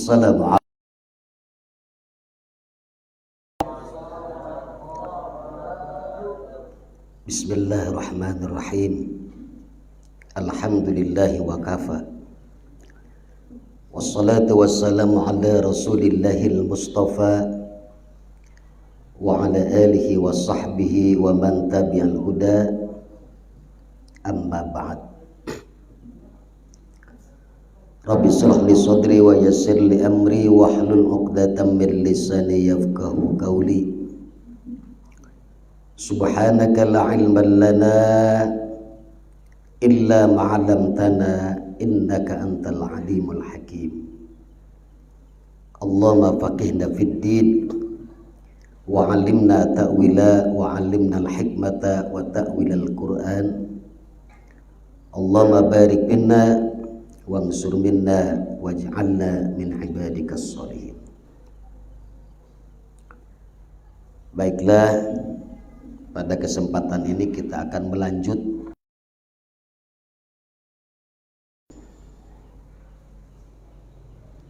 Assalamualaikum. Bismillahirrahmanirrahim. Alhamdulillahi wa kafa. Wassalatu wassalamu ala rasulillahil mustafa wa ala alihi wa sahbihi wa man tabi'al huda. Amma ba'd. Rabbi shrah li sadri wa yassir li amri wahlul 'uqdatam min lisani yafqahu qawli. Subhanaka la ilma lana illa ma 'allamtana innaka antal alimul hakim. Allahumma faqihna fid din wa 'allimna ta'wila wa 'allimna al-hikmata wa ta'wilal Qur'an. Allahumma barik minna wansur minna waj'alna min ibadikas sholihin. Baiklah, pada kesempatan ini kita akan melanjut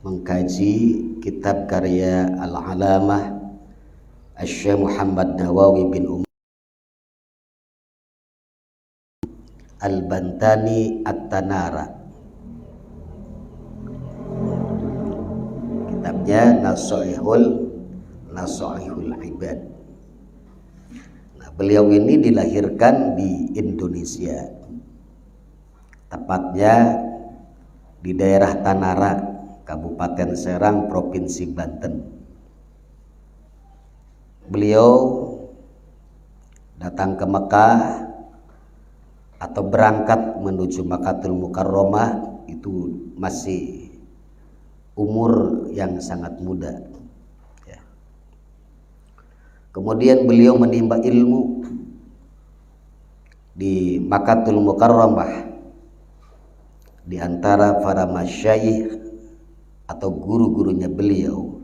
mengkaji kitab karya Al-Alamah Asy-Syaikh Muhammad Nawawi bin Al-Bantani At-Tanara. Kitabnya Nasaihul Ibad. Nah, beliau ini dilahirkan di Indonesia, tepatnya di daerah Tanara, Kabupaten Serang, Provinsi Banten. Beliau datang ke Mekah atau berangkat menuju Makkatul Mukarramah itu masih umur yang sangat muda ya. Kemudian beliau menimba ilmu di Makkatul Mukarramah. Di antara para masyayikh atau guru-gurunya beliau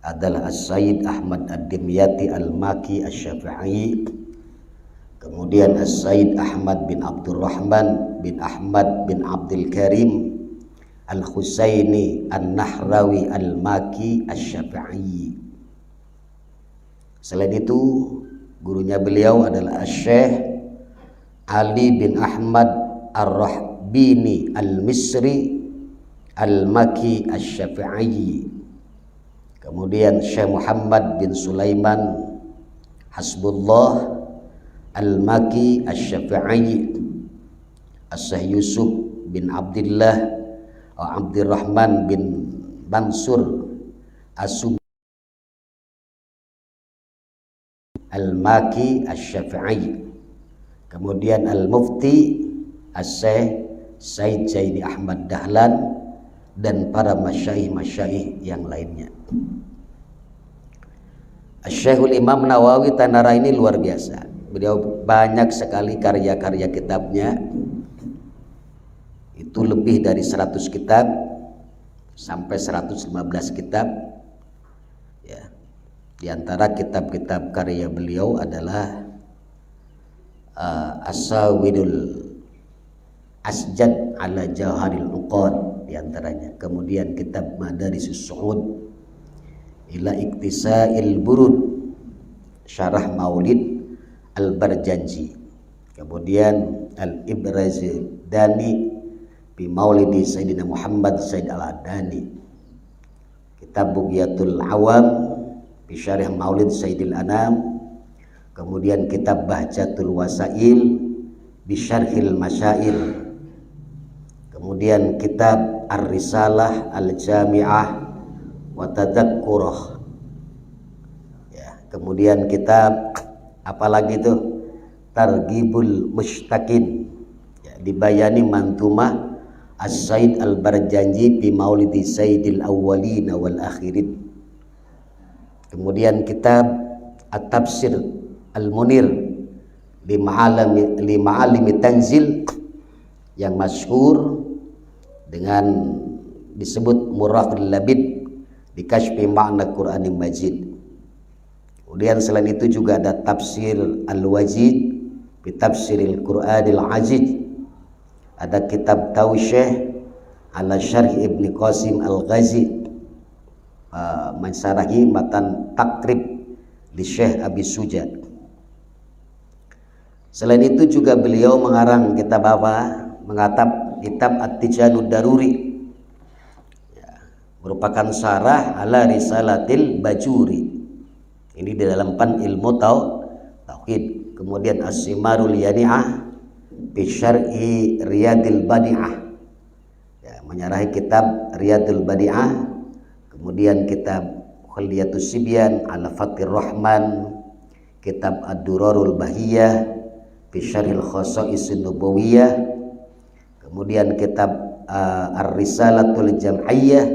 adalah As-Sayyid Ahmad Ad-Dimyati Al-Maki Asy-Syafi'i, kemudian As-Sayyid Ahmad bin Abdurrahman bin Ahmad bin Abdul Karim Al-Husaini An-Nahrawi Al-Maki Asy-Syafi'i. Selain itu, gurunya beliau adalah Asy-Syaikh Ali bin Ahmad Ar-Rahbini Al-Misri Al-Maki Asy-Syafi'i. Kemudian Syekh Muhammad bin Sulaiman Hasbullah Al-Maki Asy-Syafi'i. As-Syekh Yusuf bin Abdullah Abdurrahman bin Mansur As-Sub Al-Maki Asy-Syafi'i. Kemudian Al-Mufti As-Syekh Said Zaidi Ahmad Dahlan dan para masyayikh yang lainnya. Asy-Syekhul Imam Nawawi Tanara ini luar biasa. Beliau banyak sekali karya-karya kitabnya. Itu lebih dari 100 kitab sampai 115 kitab ya. Di antara kitab-kitab karya beliau adalah As-Sawidul Asjad ala Jawharil Uqad di antaranya. Kemudian kitab Madarisus Su'ud ila Iktisa'il Burud Syarah Maulid Al-Barjanji. Kemudian Al-Ibraz Dani bi Maulidi Sayyidina Muhammad Sayyid Al-Adani. Kitab Bughyatul Awam bi Syarah Maulid Sayyidil Anam. Kemudian kitab Bahjatul Wasail bi Syarhil Masyair. Kemudian kitab Ar-Risalah Al-Jami'ah wa Tadhakkurah ya. Kemudian kitab apalagi itu Targhibul Mushtaqin ya, dibayani mantumah As-Sayyid Al-Barjanji bi Maulidi Sayyidil Awwalin wal Akhirin. Kemudian kitab At-Tafsir Al-Munir li Ma'alimi Tanzil yang masyhur dengan disebut Murraqul Labid di Kashfi Ma'na Qur'anil Majid. Kemudian selain itu juga ada Tafsir Al-Wajid bi Tafsiril Qur'anil Aziz. Ada kitab Tawsyih ala Syarh Ibni Qasim Al-Ghazi mensarahi matan takrib di Syekh Abi Suja. Selain itu juga beliau mengarang kitab apa? Mengatap kitab At-Tijanud Daruri, ya, merupakan syarah ala Risalatil Bajuri. Ini di dalam pan ilmu tauhid. Kemudian As-Simarul Yani'ah bi Syar'i Riyadil Badi'ah, ya, menyarahi kitab Riyadul Badi'ah. Kemudian kitab Khulyatus Sibyan ala Fathir Rahman, kitab Ad-Durarul Bahiyah fi Syarhil Khasaisin Nubawiyah, kemudian kitab Ar-Risalatul Jam'iyah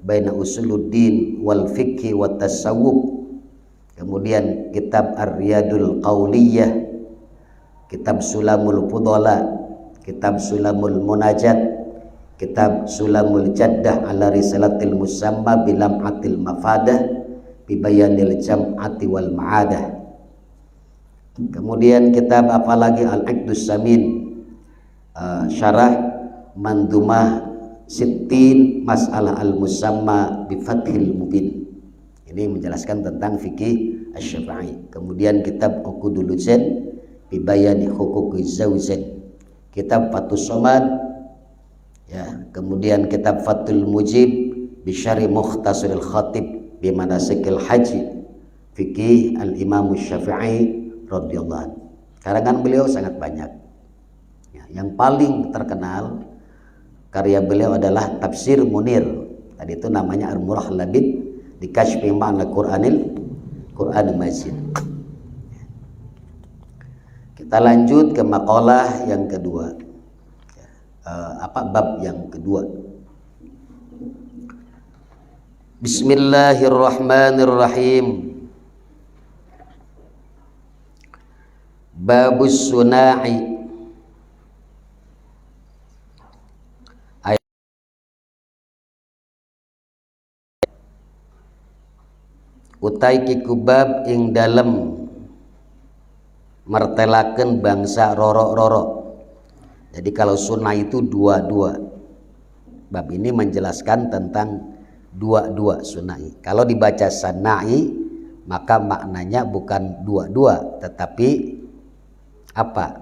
baina Usuluddin wal Fiqhi wat Tasawwuf, kemudian kitab Ar-Riyadul Qauliyah, kitab Sulamul Fudala, kitab Sulamul Munajat, kitab Sulamul Jaddah ala Risalatil Musamma bilam'atil mafadah bibayanil jam'ati wal ma'adah. Kemudian kitab apalagi Al-Iqdus Samin, syarah Mandumah Sittin Mas'alah Al-Musamma bifathil Mubin. Ini menjelaskan tentang fikih Asy-Syafi'i. Kemudian kitab Uqudul Zain bibayani huquqiz zawjain, kitab Fathus Somad, ya, kemudian kitab Fathul Mujib bisyari Mukhtasaril Khatib bi manasikil haji fikih al-Imam Syafi'i radhiyallahu anhu. Karangan beliau sangat banyak, ya, yang paling terkenal karya beliau adalah Tafsir Munir. Tadi itu namanya Al-Murah Labid di Kasyfi Ma'na Qur'anil Majid. Kita lanjut ke maqalah yang kedua, bab yang kedua. Bismillahirrahmanirrahim. Babus suna'i, utai kikubab ing dalem mertelaken bangsa rorok-rorok. Jadi kalau sunnah itu dua-dua. Bab ini menjelaskan tentang dua-dua sunai. Kalau dibaca sanai maka maknanya bukan dua-dua, tetapi apa?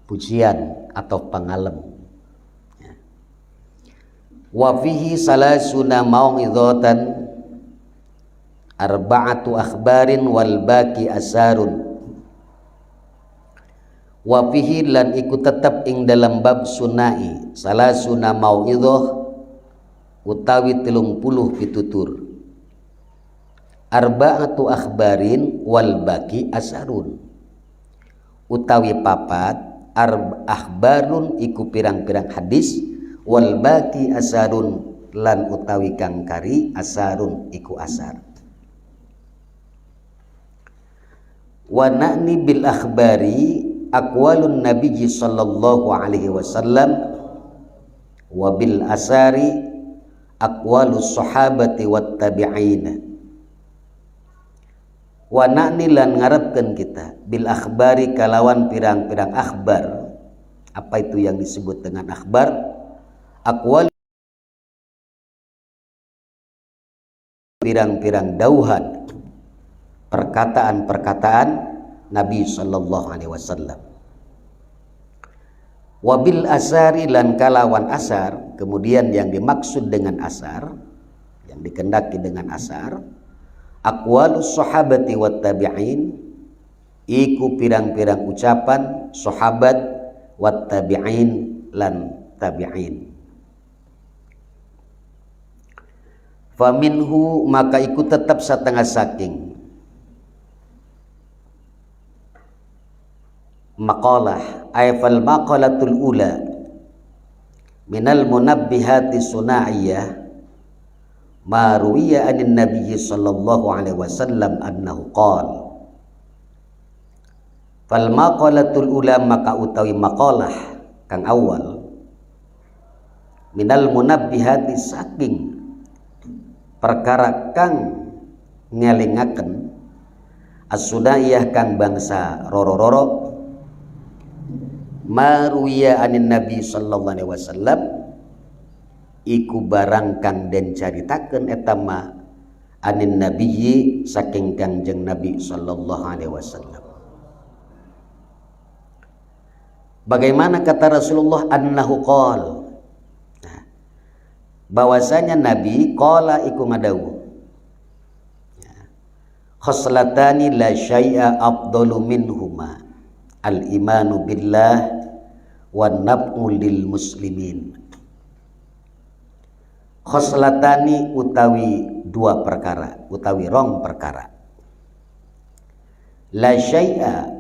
Pujian atau pengalem. Wa fihi salasuna mau'izatan arba'atu akhbarin wal baqi asarun. Wa fihi lan iku tetep ing dalam bab sunai salasuna mau'izah utawi 30 pitutur. Arba'atu akhbarin wal baqi asarun, utawi papat akhbarun iku pirang-pirang hadis, wal baqi asarun lan utawi kang kari asarun iku asar. Wa na'ni bil akhbari aqwalun nabiyyi sallallahu alaihi wasallam wa bil asari aqwalus sahabati wat tabi'in. Wa na'ni lan ngarepkeun kita bil akhbari kalawan pirang-pirang akhbar. Apa itu yang disebut dengan akhbar? Aqwal pirang-pirang dauhan, perkataan-perkataan Nabi sallallahu alaihi wasallam. Wabil asari lan kalawan asar. Kemudian yang dimaksud dengan asar, yang dikendaki dengan asar, aqwalus sahabati wat tabi'in, iku pirang-pirang ucapan sahabat, wat tabi'in lan tabi'in. Faminhu maka iku tetap setengah saking maqalah ayfal maqalatul ula minal munabbihati sunaiyah ma ruwiya anin nabiyyi sallallahu alaihi wasallam annahu qala. Fal maqalatul ula maka utawi maqalah kang awal minal munabbihati saking perkara kang ngelingaken as-sunaiyah kang bangsa roro-roro maruya anin nabi sallallahu alaihi wasallam iku barang kang den caritakeun eta mah anin nabiyyi saking Kangjeng Nabi sallallahu alaihi wasallam. Bagaimana kata Rasulullah annahu qol, bahwasanya Nabi qala iku ngadawuh, khoslatani la syai'a afdalu minhuma al-imanu billah wa nab'u lil muslimin. Khoslatani utawi dua perkara, utawi rong perkara. La syai'a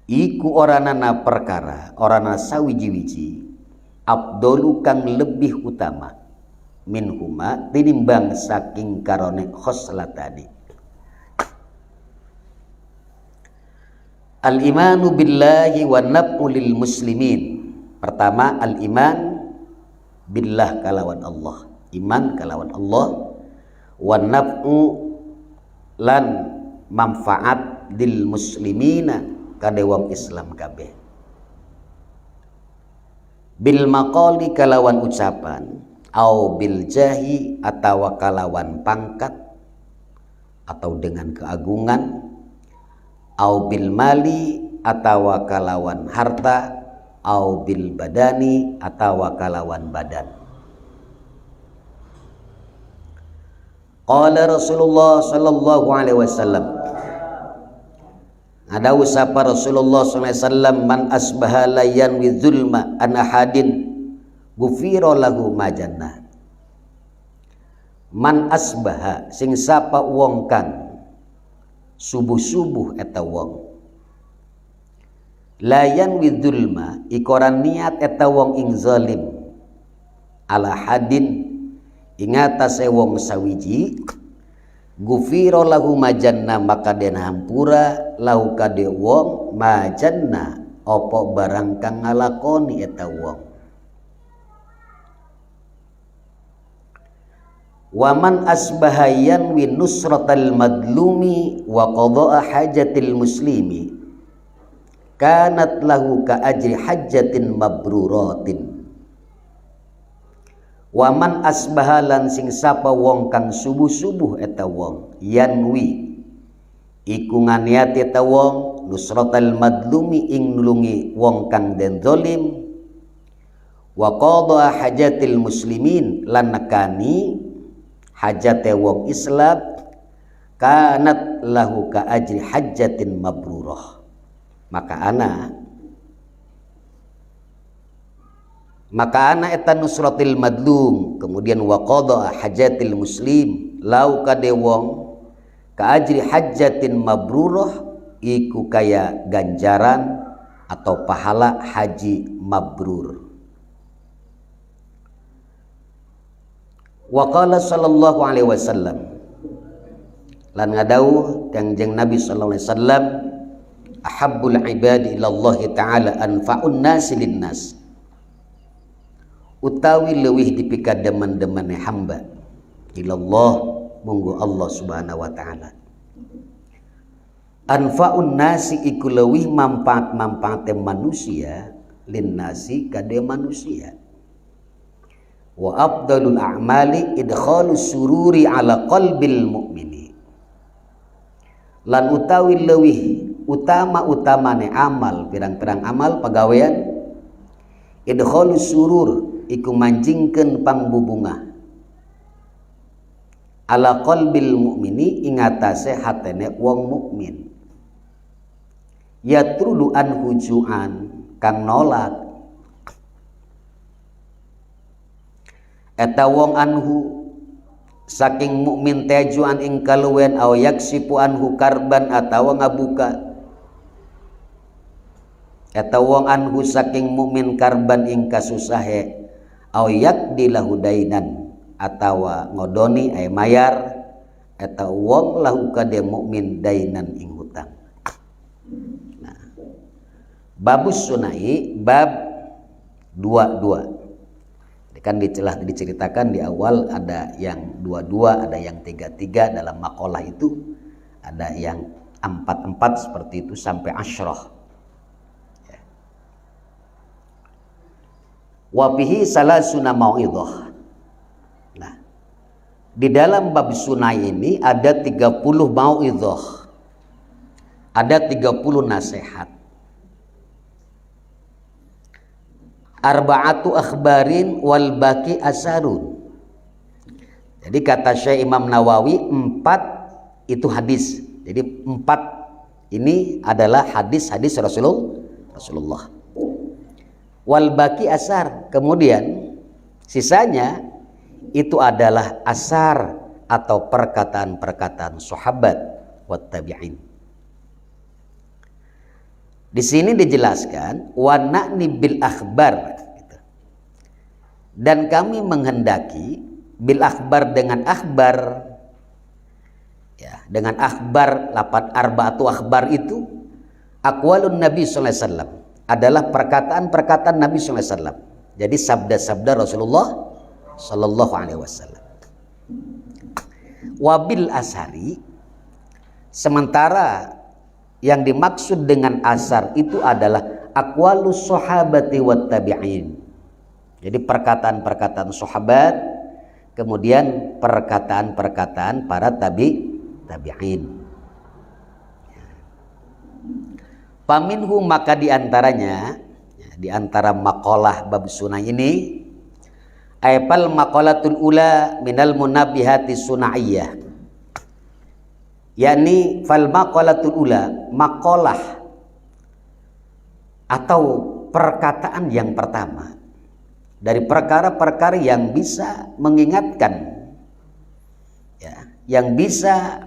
iku oranana perkara, orana sawiji-wiji, afdalu kang lebih utama, minhuma tinimbang saking karone khoslatani. Al-imanu billahi wa nab'u lil muslimin. Pertama al-iman billah kalawan Allah, iman kalawan Allah, wa nab'u lan manfaat lil muslimina kade wong Islam kabeh. Bil maqali kalawan ucapan, au bil jahi atawa kalawan pangkat atau dengan keagungan, au bil mali atawa kalawan harta, au bil badani atawa kalawan badan. Qala Rasulullah sallallahu alaihi wasallam, ada usapa Rasulullah sallallahu alaihi wasallam, man asbaha layan wi zulma an ahadin gufira lahu ma jannah. Man asbaha sing sapa wong kang subuh-subuh eta wong layan wi zulma ikoran niat eta wong ing zalim ala hadin ing atase wong sawiji, gufira lahu majanna maka den hampura lahu kade wong majanna opo barang kang ngalakoni eta wong. Waman asbahayan wi nusratal madlumi wa qada'a hajatil muslimi kanat lahu ka ajri hajjatin mabruratin. Waman asbahalan sing sapa wong kang subuh-subuh eta wong yanwi iku nganiati eta wong nusratal madlumi ing nulungi wong kang den zalim, wa qada hajatil muslimin lan nekani hajate wong Islam, kanat lahu ka ajri hajjatin mabrurah. Maka ana eta nusratil madlum, kemudian wa qada hajatil muslim lau kade wong ka ajri hajjatin mabrurah iku kaya ganjaran atau pahala haji mabrur. Wa qala sallallahu alaihi wasallam, lan ngadawuh Kangjeng Nabi sallallahu alaihi wasallam, ahabbul ibadi ilallah ta'ala anfa'un nasi linnas, utawi leuwih dipikademen-demene hamba ilallah munggu Allah subhanahu wa ta'ala, anfa'un nasi iku leuwih manfaat-manfaate manusia linnasi kade manusia, wa afdalul a'mali idkhalus sururi ala qalbil mu'mini, lan utawi leuwih utama-utamane amal, pirang-pirang amal pagawean, idkhalus surur iku manjingkeun pangbubunga ala qalbil mu'mini ing atase hatene wong mukmin, yatrudu an hujuan kang nolak eta wong anhu saking mukmin tejuan ing kaluwen, aw yaksipu anhu karban atawa ngabuka eta wong anhu saking mukmin karban ing kasusahe, aw yakdi lahu dainan atawa ngodoni ay mayar eta wong lahu kade mukmin dainan ing hutang. Nah, babus sunai bab 22 kan diceritakan di awal, ada yang 22, ada yang 33 dalam makalah itu, ada yang 44 seperti itu sampai asyrah. Wa bihi salasuna mau'idhah. Nah, di dalam bab sunnah ini ada 30 mau'idhah. Ada 30 nasihat. Arba'atu akhbarin wal baqi asarun. Jadi kata Syekh Imam Nawawi 4 itu hadis. Jadi 4 ini adalah hadis-hadis Rasulullah. Wal baqi asar, kemudian sisanya itu adalah asar atau perkataan-perkataan sahabat wat tabi'in. Di sini dijelaskan wa na'ni bil akhbar, dan kami menghendaki bil akhbar dengan akhbar, ya, dengan akhbar, lapan arba'atu akhbar itu aqwalun Nabi sallallahu alaihi wasallam, adalah perkataan-perkataan Nabi sallallahu alaihi wasallam. Jadi sabda-sabda Rasulullah sallallahu alaihi wasallam. Wabil asari, sementara yang dimaksud dengan asar itu adalah aqwalus sahabati wat tabi'in. Jadi perkataan-perkataan sahabat, kemudian perkataan-perkataan para tabi'in. Paminhu, maka diantaranya, di antara maqalah bab sunnah ini, aipal maqalatul ula minal munabbihati sunaiyah, yakni fal maqalatul ula, maqalah atau perkataan yang pertama dari perkara-perkara yang bisa mengingatkan, ya, yang bisa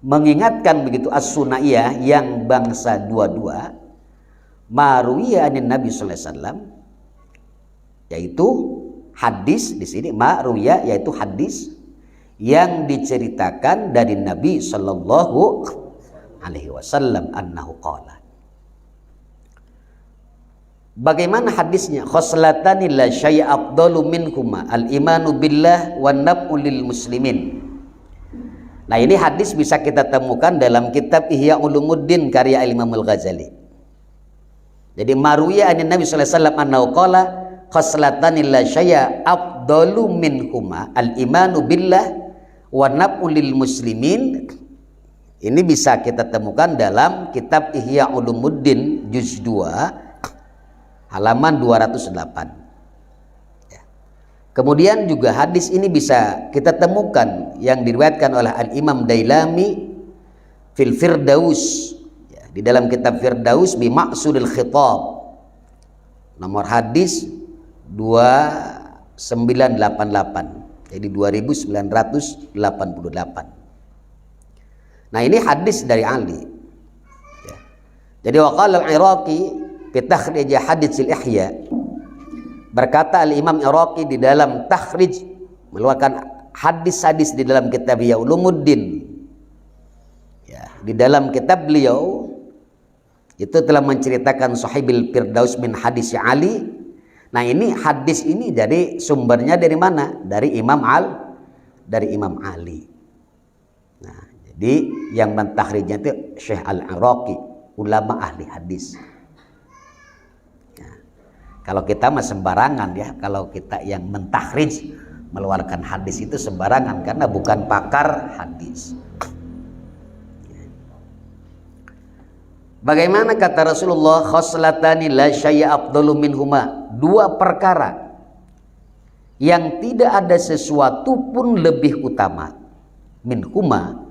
mengingatkan begitu as-sunaiyah, yang bangsa dua-dua, maruwiya anin Nabi sallallahu alaihi wasallam, yaitu hadis. Di sini maruwiya yaitu hadis yang diceritakan dari Nabi sallallahu alaihi wasallam annahu qala. Bagaimana hadisnya? Khoslatani la syai'a afdalu minhuma al-imanu billah wan nab'u lil muslimin. Nah, ini hadis bisa kita temukan dalam kitab Ihya Ulumuddin karya Imam Al-Ghazali. Jadi maruwiya anin Nabi sallallahu alaihi wasallam annahu qala khoslatani la syai'a afdalu minhuma al-imanu billah wan nab'u lil muslimin. Ini bisa kita temukan dalam kitab Ihya Ulumuddin juz 2 halaman 208. Kemudian juga hadis ini bisa kita temukan yang diriwayatkan oleh Al-Imam Dailami fil Firdaus, ya, di dalam kitab Firdaus bi maqsudil khitab, nomor hadis 2988, jadi 2988. Nah, ini hadis dari Ali, ya. Jadi waqala al-Iraqi fi takhrij hadits al-Ihya, berkata Al-Imam Iraqi di dalam takhrij, mengeluarkan hadis-hadis di dalam kitab Ihya Ulumuddin, ya, di dalam kitab beliau itu telah menceritakan Sahibil Firdaus min hadis Ali. Nah, ini hadis ini dari sumbernya dari mana? Dari Imam Ali. Nah, jadi yang mentakhrijnya itu Syekh Al-Iraqi, ulama ahli hadis. Kalau kita mah sembarangan, ya, kalau kita yang mentakhrij mengeluarkan hadis itu sembarangan karena bukan pakar hadis. Bagaimana kata Rasulullah, khoslatani la syai'a afdalu minhuma, 2 perkara yang tidak ada sesuatu pun lebih utama minhuma,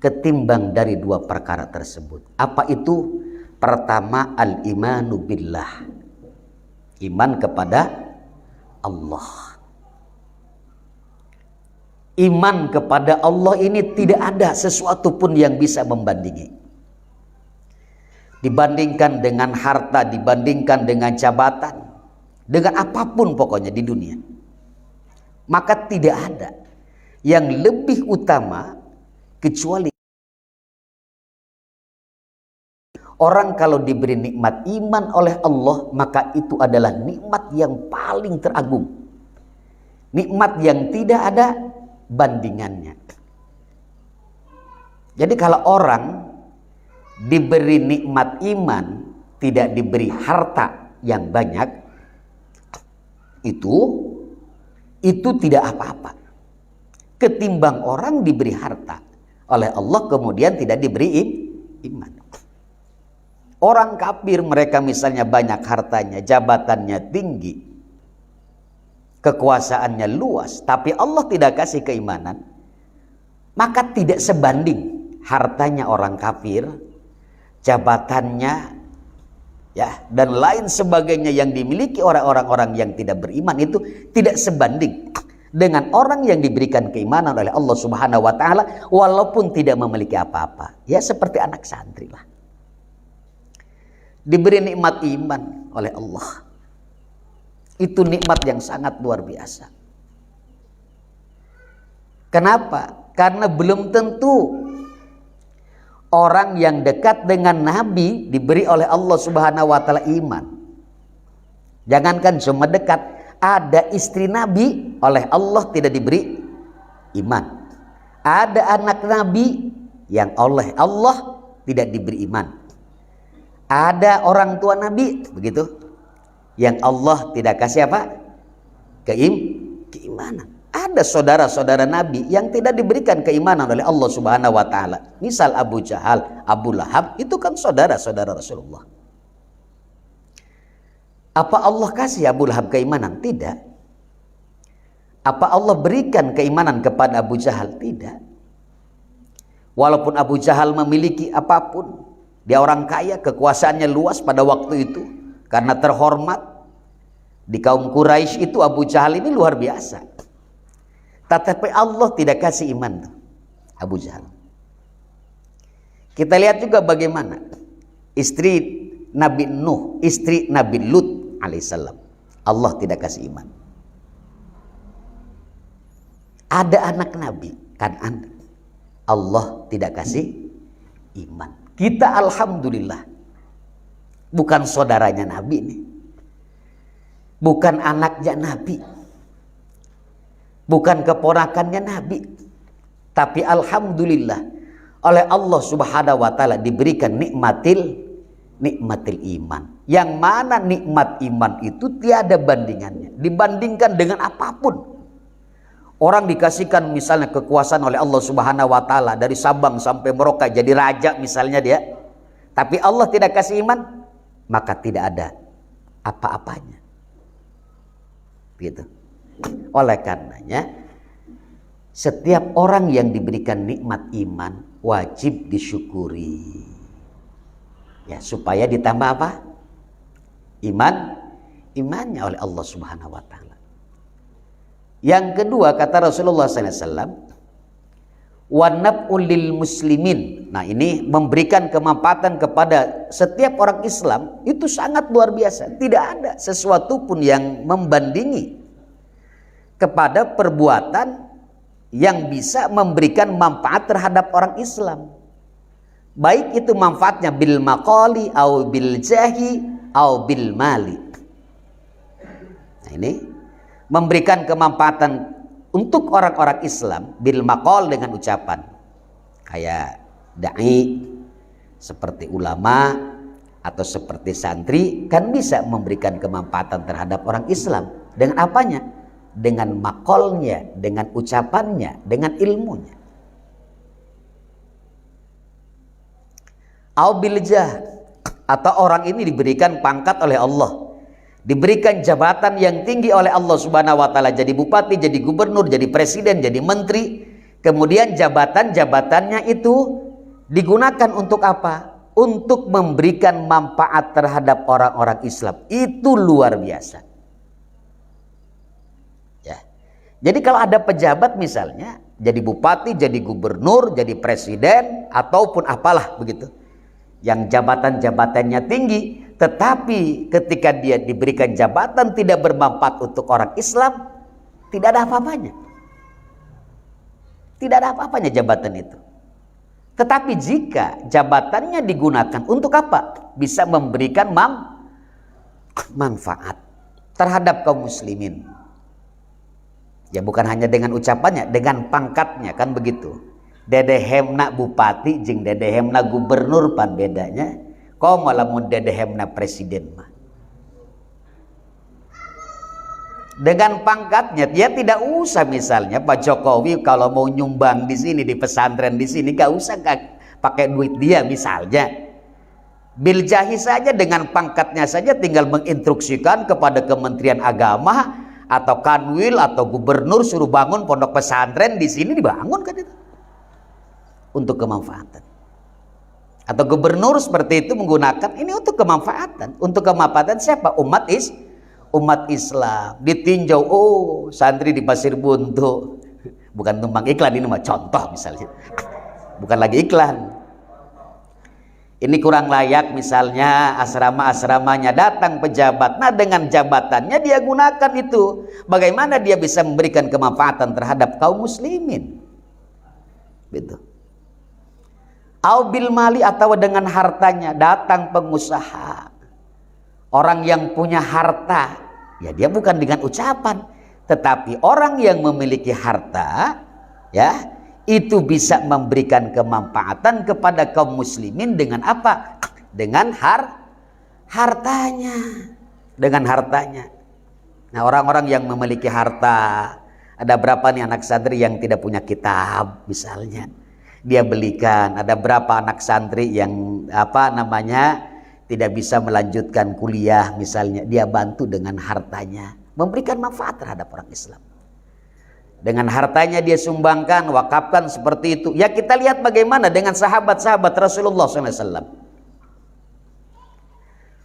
ketimbang dari 2 perkara tersebut. Apa itu? Pertama, al-imanu billah, iman kepada Allah. Iman kepada Allah ini tidak ada sesuatu pun yang bisa membandingi. Dibandingkan dengan harta, dibandingkan dengan jabatan, dengan apapun pokoknya di dunia. Maka tidak ada yang lebih utama kecuali orang kalau diberi nikmat iman oleh Allah, maka itu adalah nikmat yang paling teragung. Nikmat yang tidak ada bandingannya. Jadi kalau orang diberi nikmat iman, tidak diberi harta yang banyak, itu tidak apa-apa ketimbang orang diberi harta oleh Allah kemudian tidak diberi iman. Orang kafir mereka misalnya banyak hartanya, jabatannya tinggi, kekuasaannya luas, tapi Allah tidak kasih keimanan, maka tidak sebanding hartanya orang kafir, jabatannya, ya, dan lain sebagainya yang dimiliki orang-orang yang tidak beriman itu tidak sebanding dengan orang yang diberikan keimanan oleh Allah Subhanahu wa taala walaupun tidak memiliki apa-apa. Ya seperti anak santri lah. Diberi nikmat iman oleh Allah. Itu nikmat yang sangat luar biasa. Kenapa? Karena belum tentu orang yang dekat dengan Nabi diberi oleh Allah Subhanahu wa taala iman. Jangankan cuma dekat, ada istri Nabi oleh Allah tidak diberi iman. Ada anak Nabi yang oleh Allah tidak diberi iman. Ada orang tua Nabi begitu yang Allah tidak kasih apa? Keimanan. Ada saudara-saudara Nabi yang tidak diberikan keimanan oleh Allah Subhanahu wa taala. Misal Abu Jahal, Abu Lahab, itu kan saudara-saudara Rasulullah. Apa Allah kasih Abu Lahab keimanan? Tidak. Apa Allah berikan keimanan kepada Abu Jahal? Tidak. Walaupun Abu Jahal memiliki apapun, dia orang kaya, kekuasaannya luas pada waktu itu, karena terhormat di kaum Quraisy itu Abu Jahal ini luar biasa. Tetapi Allah tidak kasih iman Abu Jahal. Kita lihat juga bagaimana istri Nabi Nuh, istri Nabi Lut alaihissalam, Allah tidak kasih iman. Ada anak Nabi Kan'an, Allah tidak kasih iman. Kita alhamdulillah bukan saudaranya Nabi nih, bukan anaknya Nabi, bukan keponakannya Nabi, tapi alhamdulillah oleh Allah Subhanahu wa taala diberikan nikmatil iman, yang mana nikmat iman itu tiada bandingannya dibandingkan dengan apapun. Orang dikasihkan misalnya kekuasaan oleh Allah Subhanahu wa taala dari Sabang sampai Merauke jadi raja misalnya dia, tapi Allah tidak kasih iman, maka tidak ada apa-apanya. Gitu. Oleh karenanya setiap orang yang diberikan nikmat iman wajib disyukuri. Ya, supaya ditambah apa? Imannya oleh Allah Subhanahu wa taala. Yang kedua kata Rasulullah SAW, wanab'ul lil muslimin. Nah ini memberikan kemanfaatan kepada setiap orang Islam itu sangat luar biasa. Tidak ada sesuatu pun yang membandingi kepada perbuatan yang bisa memberikan manfaat terhadap orang Islam. Baik itu manfaatnya bil maqali au bil jahi au bil mali. Nah ini memberikan kemanfaatan untuk orang-orang Islam bil maqal dengan ucapan kayak dai, seperti ulama atau seperti santri kan bisa memberikan kemanfaatan terhadap orang Islam dengan apanya? Dengan maqalnya, dengan ucapannya, dengan ilmunya. Au bil jah, atau orang ini diberikan pangkat oleh Allah, diberikan jabatan yang tinggi oleh Allah Subhanahu wa taala, jadi bupati, jadi gubernur, jadi presiden, jadi menteri. Kemudian jabatan-jabatannya itu digunakan untuk apa? Untuk memberikan manfaat terhadap orang-orang Islam. Itu luar biasa. Ya. Jadi kalau ada pejabat misalnya, jadi bupati, jadi gubernur, jadi presiden, ataupun apalah begitu, yang jabatan-jabatannya tinggi, tetapi ketika dia diberikan jabatan tidak bermanfaat untuk orang Islam, tidak ada apa-apanya. Tidak ada apa-apanya jabatan itu. Tetapi jika jabatannya digunakan untuk apa? Bisa memberikan manfaat terhadap kaum muslimin. Ya bukan hanya dengan ucapannya, dengan pangkatnya, kan begitu. Dedehemna bupati jeung dedehemna gubernur pan bedanya. Kau malah mun dedehemna presiden mah. Dengan pangkatnya dia tidak usah, misalnya Pak Jokowi kalau mau nyumbang di sini di pesantren di sini gak usah pakai duit dia misalnya. Biljahi saja dengan pangkatnya saja tinggal menginstruksikan kepada Kementerian Agama atau Kanwil atau gubernur suruh bangun pondok pesantren di sini, dibangun kan itu. Untuk kemanfaatan. Atau gubernur seperti itu menggunakan ini untuk kemanfaatan. Untuk kemanfaatan siapa? Umat Islam. Ditinjau, oh santri di Pasir Buntu, bukan tumpang iklan, ini mah contoh misalnya, bukan lagi iklan. Ini kurang layak misalnya asrama-asramanya, datang pejabat, nah dengan jabatannya dia gunakan itu, bagaimana dia bisa memberikan kemanfaatan terhadap kaum muslimin gitu. Au bil mali, atau dengan hartanya, datang pengusaha, orang yang punya harta, ya dia bukan dengan ucapan, tetapi orang yang memiliki harta, ya itu bisa memberikan kemanfaatan kepada kaum muslimin dengan apa? Dengan hartanya, dengan hartanya. Nah, orang-orang yang memiliki harta, ada berapa nih anak santri yang tidak punya kitab misalnya, dia belikan. Ada berapa anak santri yang tidak bisa melanjutkan kuliah misalnya, dia bantu dengan hartanya, memberikan manfaat terhadap orang Islam. Dengan hartanya dia sumbangkan, wakafkan seperti itu. Ya kita lihat bagaimana dengan sahabat-sahabat Rasulullah SAW.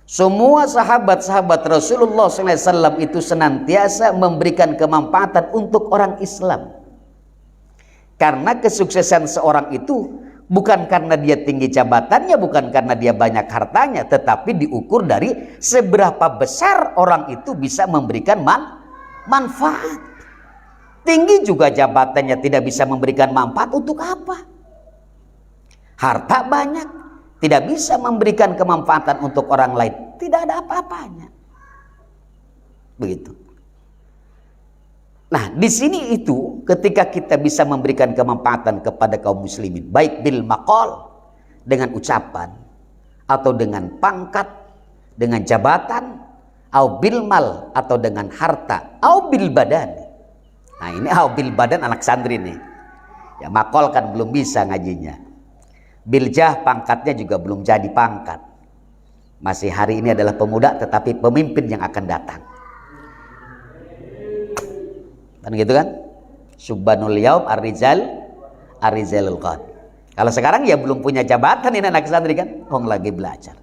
Semua sahabat-sahabat Rasulullah SAW itu senantiasa memberikan kemanfaatan untuk orang Islam. Karena kesuksesan seorang itu bukan karena dia tinggi jabatannya, bukan karena dia banyak hartanya, tetapi diukur dari seberapa besar orang itu bisa memberikan manfaat. Tinggi juga jabatannya tidak bisa memberikan manfaat, untuk apa? Harta banyak, tidak bisa memberikan kemanfaatan untuk orang lain, tidak ada apa-apanya. Begitu. Nah, di sini itu ketika kita bisa memberikan kemanfaatan kepada kaum muslimin, baik bil maqal, dengan ucapan, atau dengan pangkat, dengan jabatan, au bil mal, atau dengan harta, au bil badan. Nah, ini au bil badan anak santri nih. Ya maqal kan belum bisa ngajinya. Biljah pangkatnya juga belum jadi pangkat. Masih hari ini adalah pemuda tetapi pemimpin yang akan datang. Kan gitu kan? Subhanul yaum ar-rizalul qad. Kalau sekarang ya belum punya jabatan ini anak santri kan, lagi belajar.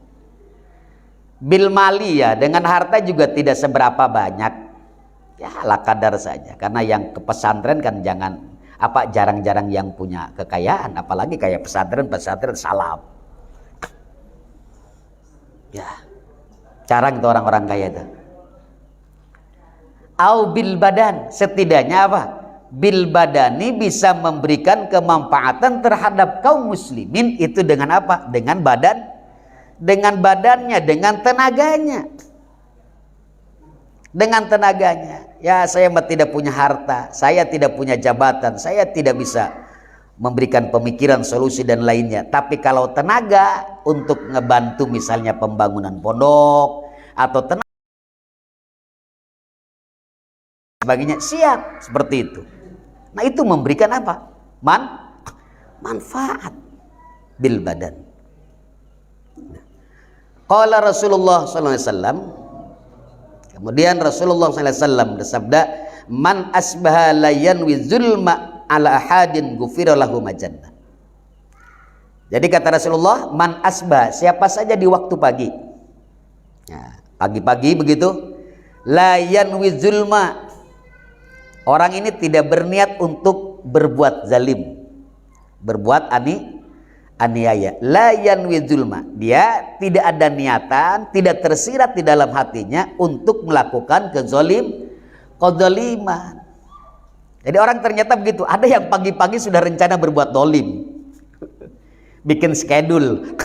Bil mali, ya dengan harta juga tidak seberapa banyak. Ya ala kadar saja. Karena yang ke pesantren kan jarang-jarang yang punya kekayaan, apalagi kayak pesantren salam. Ya. Jarang itu orang-orang kaya itu. Au bil badan, setidaknya apa? Bil badani bisa memberikan kemanfaatan terhadap kaum muslimin itu dengan apa? Dengan badannya, dengan tenaganya. Dengan tenaganya. Ya saya tidak punya harta, saya tidak punya jabatan, saya tidak bisa memberikan pemikiran, solusi dan lainnya. Tapi kalau tenaga untuk ngebantu misalnya pembangunan pondok atau tenaga sebagainya, siap seperti itu. Nah itu memberikan apa? Manfaat bil badan. Qala Rasulullah SAW, kemudian Rasulullah SAW bersabda, man asbaha la yanwi zulma ala ahadin ghufira lahu majannah. Jadi kata Rasulullah, man asbah, siapa saja di waktu pagi, nah, pagi-pagi begitu, la yanwi zulma, orang ini tidak berniat untuk berbuat zalim, berbuat aniaya. La yanwi zulma, dia tidak ada niatan, tidak tersirat di dalam hatinya untuk melakukan kezaliman. Jadi orang ternyata begitu, ada yang pagi-pagi sudah rencana berbuat dolim, bikin schedule,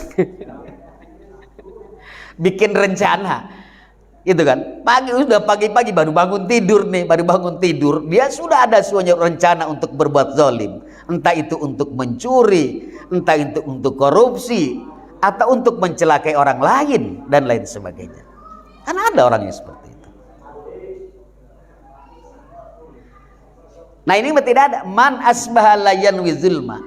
bikin rencana. Gitu kan, pagi-pagi baru bangun tidur nih, dia sudah ada rencana untuk berbuat zalim. entah itu untuk mencuri, entah itu untuk korupsi, atau untuk mencelakai orang lain dan lain sebagainya. Karena ada orang yang seperti itu. Nah ini tidak ada man asbaha layan wizulma.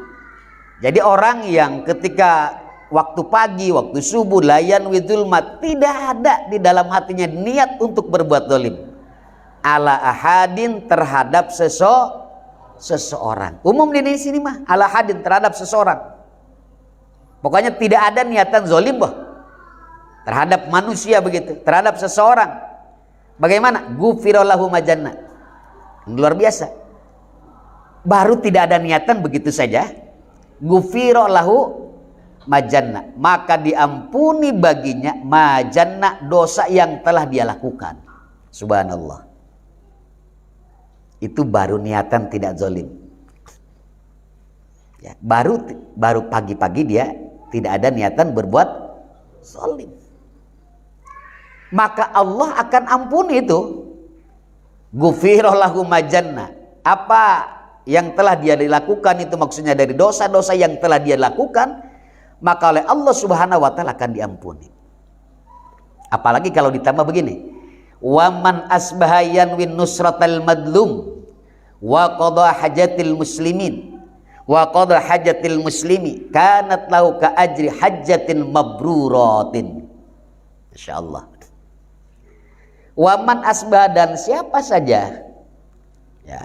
Jadi orang yang ketika waktu pagi, waktu subuh layan wizulma, tidak ada di dalam hatinya niat untuk berbuat zalim ala ahadin terhadap seseorang. Umum di sini mah ala ahadin terhadap seseorang. Pokoknya tidak ada niatan zalim terhadap manusia begitu, terhadap seseorang. Bagaimana? Ghufira lahu majanna. Luar biasa. Baru tidak ada niatan begitu saja. Ghufira lahu majanna, maka diampuni baginya majanna, dosa yang telah dia lakukan. Subhanallah. Itu baru niatan tidak zalim. Ya, baru pagi-pagi dia tidak ada niatan berbuat zalim. Maka Allah akan ampuni itu. Ghufira lahu majanna. Apa yang telah dia dilakukan itu maksudnya dari dosa-dosa yang telah dia lakukan, maka oleh Allah Subhanahu wa taala akan diampuni. Apalagi kalau ditambah begini, waman asbaha yanwin nusratal madlum wa qada hajatil muslimin wa qada hajatil muslimi kanat lahu ka ajri hajjatin mabruratin. Masyaallah. Waman asbaha, dan siapa saja ya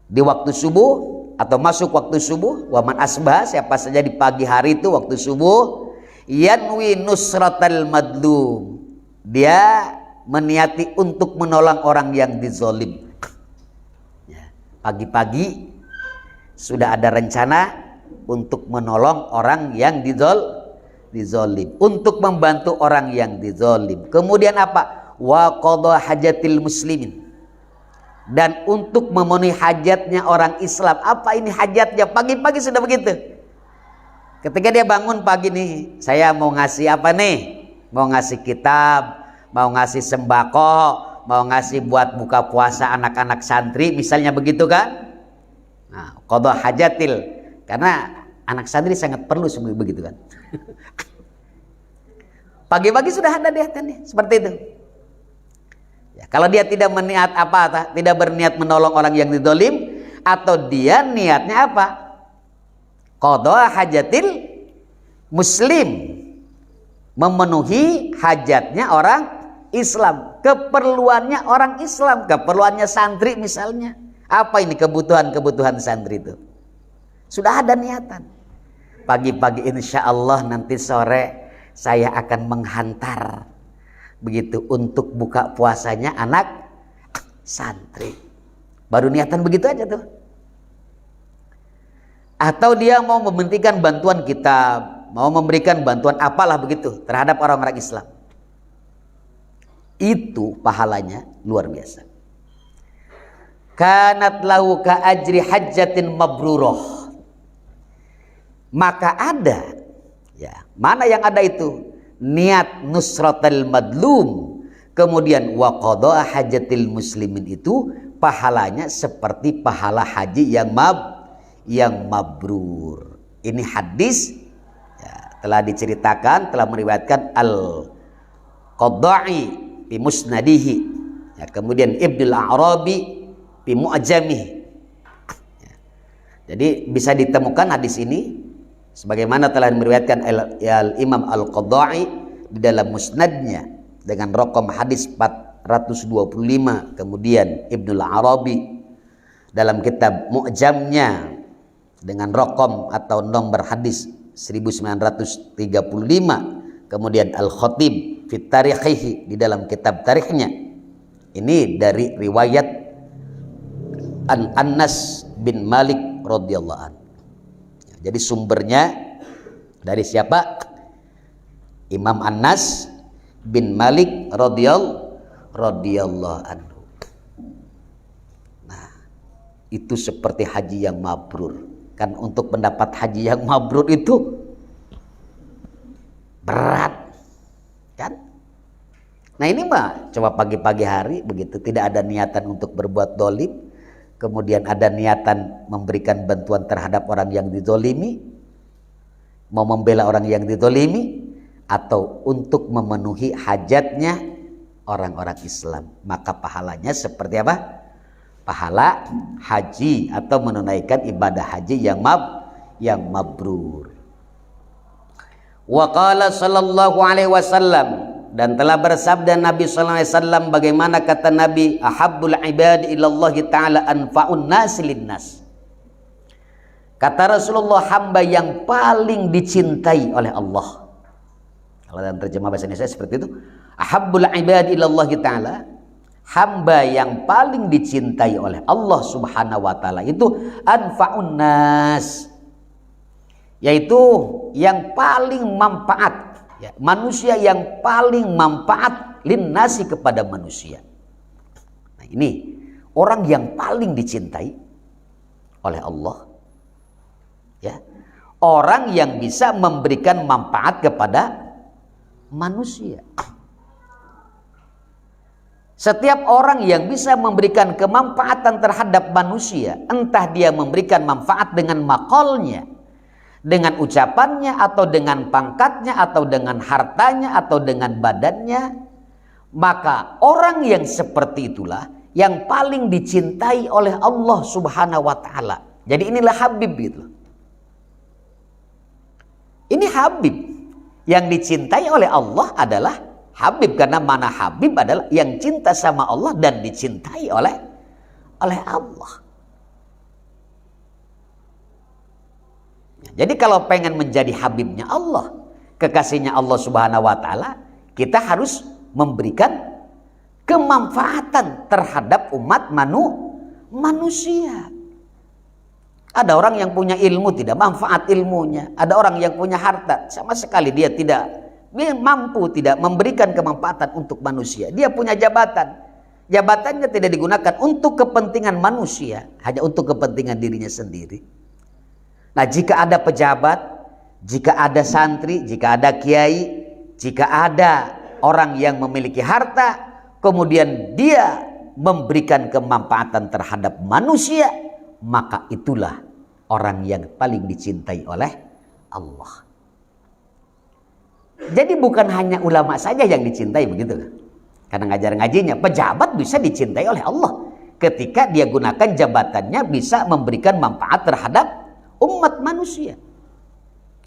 di waktu subuh atau masuk waktu subuh, waman asbah, siapa saja di pagi hari itu waktu subuh, yanwi nusratal madlum, dia meniati untuk menolong orang yang dizolim. Ya, pagi-pagi sudah ada rencana untuk menolong orang yang dizolim, untuk membantu orang yang dizolim. Kemudian apa? Wa qada hajatil muslimin, dan untuk memenuhi hajatnya orang Islam. Apa ini hajatnya? Pagi-pagi sudah begitu. Ketika dia bangun pagi nih, saya mau ngasih apa nih? Mau ngasih kitab, mau ngasih sembako, mau ngasih buat buka puasa anak-anak santri, misalnya begitu kan? Nah, qada hajatil, karena anak santri sangat perlu seperti begitu kan? Pagi-pagi sudah ada di hatinya seperti itu. Ya, kalau dia tidak berniat tidak berniat menolong orang yang didolim, atau dia niatnya apa? Qada hajatil muslim, memenuhi hajatnya orang Islam, keperluannya orang Islam, keperluannya santri misalnya. Apa ini kebutuhan santri itu? Sudah ada niatan. Pagi-pagi insya Allah nanti sore saya akan menghantar begitu untuk buka puasanya anak santri. Baru niatan begitu aja tuh. Atau dia mau memberikan bantuan kitab, mau memberikan bantuan apalah begitu terhadap orang-orang Islam. Itu pahalanya luar biasa. Kanat lahu ka ajri hajjatin mabrurah. Maka ada, ya, mana yang ada itu? Niat nusratal madlum, kemudian wa qada hajatil muslimin, itu pahalanya seperti pahala haji yang mabrur. Ini hadis ya, telah diceritakan, telah meriwayatkan Al-Qadda'i fi musnadihi, ya, kemudian Ibnul Arabi fi mu'jamih. Ya, jadi bisa ditemukan hadis ini sebagaimana telah meriwayatkan Imam Al-Qadda'i di dalam musnadnya dengan raqam hadis 425, kemudian Ibnul Arabi dalam kitab Mu'jamnya dengan raqam atau nomor hadis 1935, kemudian Al-Khatib fit Tarikhihi di dalam kitab tarikhnya. Ini dari riwayat Anas bin Malik radhiyallahu anhu. Jadi sumbernya dari siapa? Imam Anas bin Malik radhiyallahu anhu. Nah, itu seperti haji yang mabrur. Kan untuk mendapat haji yang mabrur itu berat, kan? Nah ini mah coba pagi-pagi hari begitu, tidak ada niatan untuk berbuat dolim, kemudian ada niatan memberikan bantuan terhadap orang yang dizolimi, mau membela orang yang dizolimi, atau untuk memenuhi hajatnya orang-orang Islam, maka pahalanya seperti apa? Pahala haji atau menunaikan ibadah haji yang mabrur. Wa qala sallallahu alaihi wasallam, dan telah bersabda Nabi sallallahu alaihi wasallam, bagaimana kata Nabi, ahabbul ibadi ilallahi ta'ala anfa'un nasi linnas. Kata Rasulullah, hamba yang paling dicintai oleh Allah. Kalau dalam terjemah bahasa Indonesia seperti itu, ahabbul ibadi ilallahi ta'ala, hamba yang paling dicintai oleh Allah subhanahu wa ta'ala itu anfa'un nas, yaitu yang paling manfaat, ya, manusia yang paling manfaat linnasi kepada manusia. Nah, ini orang yang paling dicintai oleh Allah, ya, orang yang bisa memberikan manfaat kepada manusia. Setiap orang yang bisa memberikan kemanfaatan terhadap manusia, entah dia memberikan manfaat dengan maqalnya, dengan ucapannya, atau dengan pangkatnya, atau dengan hartanya, atau dengan badannya, maka orang yang seperti itulah yang paling dicintai oleh Allah subhanahu wa ta'ala. Jadi inilah Habib gitu. Ini Habib yang dicintai oleh Allah adalah Habib, karena mana Habib adalah yang cinta sama Allah dan dicintai oleh Allah. Jadi kalau pengen menjadi Habibnya Allah, kekasihnya Allah subhanahu wa ta'ala, kita harus memberikan kemanfaatan terhadap umat manusia. Ada orang yang punya ilmu tidak manfaat ilmunya, ada orang yang punya harta sama sekali dia tidak mampu, tidak memberikan kemanfaatan untuk manusia. Dia punya jabatan, jabatannya tidak digunakan untuk kepentingan manusia, hanya untuk kepentingan dirinya sendiri. Nah, jika ada pejabat, jika ada santri, jika ada kiai, jika ada orang yang memiliki harta, kemudian dia memberikan kemanfaatan terhadap manusia, maka itulah orang yang paling dicintai oleh Allah. Jadi bukan hanya ulama saja yang dicintai begitu, karena ngajar ngajinya. Pejabat bisa dicintai oleh Allah ketika dia gunakan jabatannya bisa memberikan manfaat terhadap umat manusia.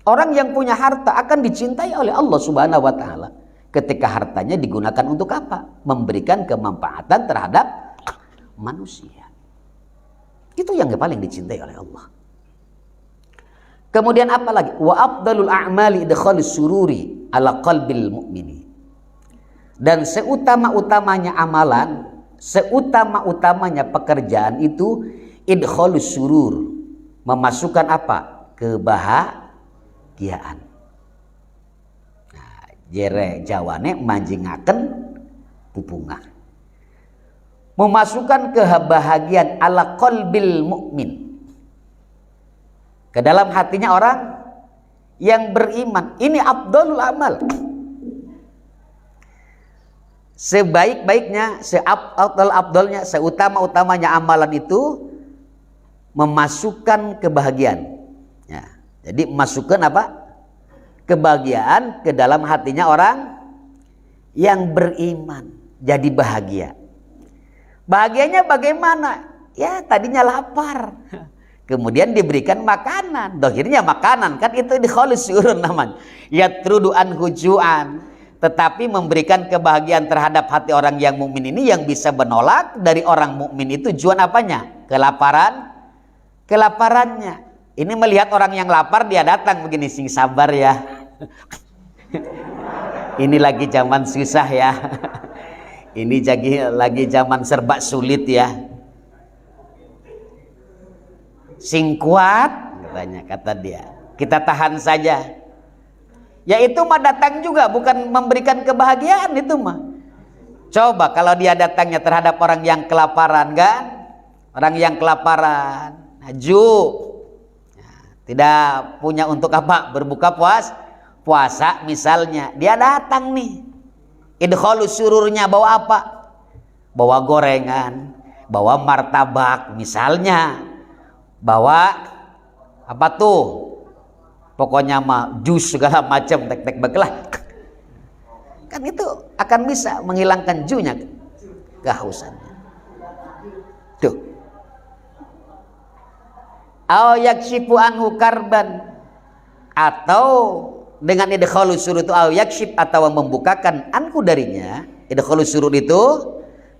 Orang yang punya harta akan dicintai oleh Allah subhanahu wa ta'ala ketika hartanya digunakan untuk apa? Memberikan kemanfaatan terhadap manusia. Itu yang paling dicintai oleh Allah. Kemudian apa lagi? Wa afdalul a'mali idkhalus sururi ala qalbil mu'mini. Dan seutama-utamanya amalan, seutama-utamanya pekerjaan itu idkhalus surur, memasukkan apa? Kebahagiaan. Nah, jere jawane manjingaken pupungan. Memasukkan kebahagiaan ala qalbil mu'min, ke dalam hatinya orang yang beriman. Ini afdalul amal. Sebaik-baiknya, seafdal-afdalnya, seutama-utamanya amalan itu memasukkan kebahagiaan. Ya, jadi masukkan apa? Kebahagiaan ke dalam hatinya orang yang beriman. Jadi bahagia. Bahagianya bagaimana? Ya, tadinya lapar, kemudian diberikan makanan, dohirnya makanan, kan itu dikhalis syurun namanya. Yatrudu anhu ju'an, tetapi memberikan kebahagiaan terhadap hati orang yang mukmin ini yang bisa menolak dari orang mukmin itu juan apanya? Kelaparannya. Ini melihat orang yang lapar, dia datang begini, sing sabar ya. Ini lagi zaman susah ya. Ini lagi zaman serba sulit ya. Sing kuat katanya, kata dia, kita tahan saja. Ya itu mah datang juga bukan memberikan kebahagiaan itu mah. Coba kalau dia datangnya terhadap orang yang kelaparan, kan? Orang yang kelaparan, haju, tidak punya untuk apa? Berbuka puasa misalnya. Dia datang nih, idkhalus sururnya bawa apa? Bawa gorengan, bawa martabak misalnya, bawa apa tuh, pokoknya mah jus segala macam, tek-tek bagelah, kan itu akan bisa menghilangkan junya, kehausannya. Tuh. Au yakshifu anhu karban, atau dengan idkhalus surur itu au yakshif, atau membukakan anhu darinya, idkhalus surur itu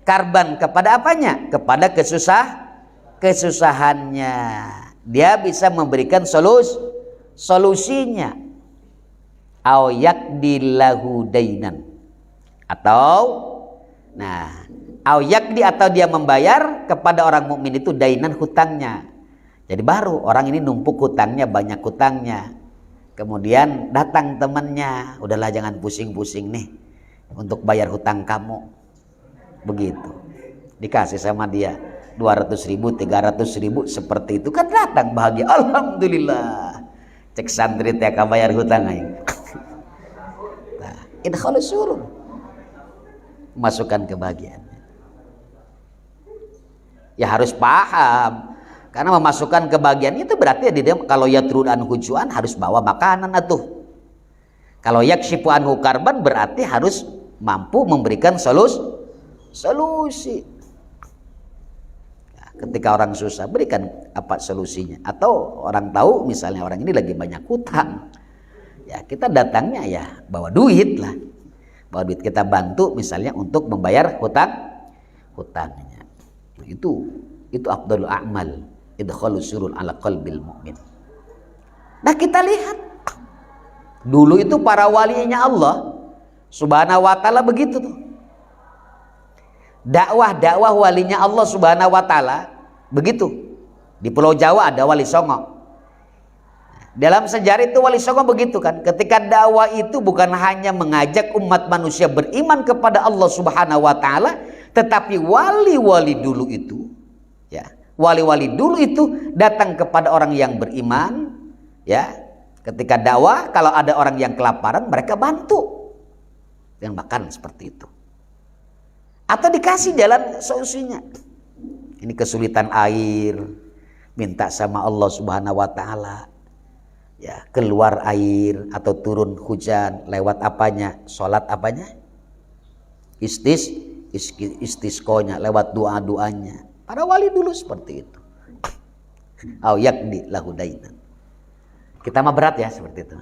karban kepada apanya? Kepada kesusahannya. Dia bisa memberikan solusinya. Au yakdillahu dainan, atau nah, au yakdi, atau dia membayar kepada orang mukmin itu dainan, hutangnya. Jadi baru orang ini numpuk hutangnya, banyak hutangnya. Kemudian datang temannya, udahlah jangan pusing-pusing nih untuk bayar hutang kamu. Begitu. Dikasih sama dia 200.000, 300.000, seperti itu kan datang bahagia. Alhamdulillah. Cek santri teh ka bayar hutang aing. Nah, idkhalus surur. Masukkan kebahagiaannya. Ya harus paham. Karena memasukkan kebahagiaan itu berarti dia kalau yatrud anhu juan harus bawa makanan atuh. Kalau yakshifu anhu karban berarti harus mampu memberikan solusi. Nah, ketika orang susah berikan apa solusinya. Atau orang tahu misalnya orang ini lagi banyak hutang. Ya kita datangnya ya bawa duit lah. Bawa duit, kita bantu misalnya untuk membayar hutangnya. Itu afdhalul a'mal. Idkhalus surur ala qalbil mu'min. Nah kita lihat dulu itu para walinya Allah subhanahu wa ta'ala begitu tuh. Dakwah walinya Allah subhanahu wa ta'ala begitu. Di Pulau Jawa ada Wali Songo. Dalam sejarah itu Wali Songo begitu kan. Ketika dakwah itu bukan hanya mengajak umat manusia beriman kepada Allah subhanahu wa ta'ala, tetapi wali-wali dulu itu ya, wali-wali dulu itu datang kepada orang yang beriman, ya. Ketika dakwah, kalau ada orang yang kelaparan, mereka bantu dengan makan seperti itu. Atau dikasih jalan solusinya. Ini kesulitan air, minta sama Allah Subhanahu wa taala. Ya, keluar air atau turun hujan lewat apanya? Salat apanya? Istisqonya, lewat doa-doanya. Para wali dulu seperti itu. Au yakdi lahu dainan. Kita mah berat ya seperti itu.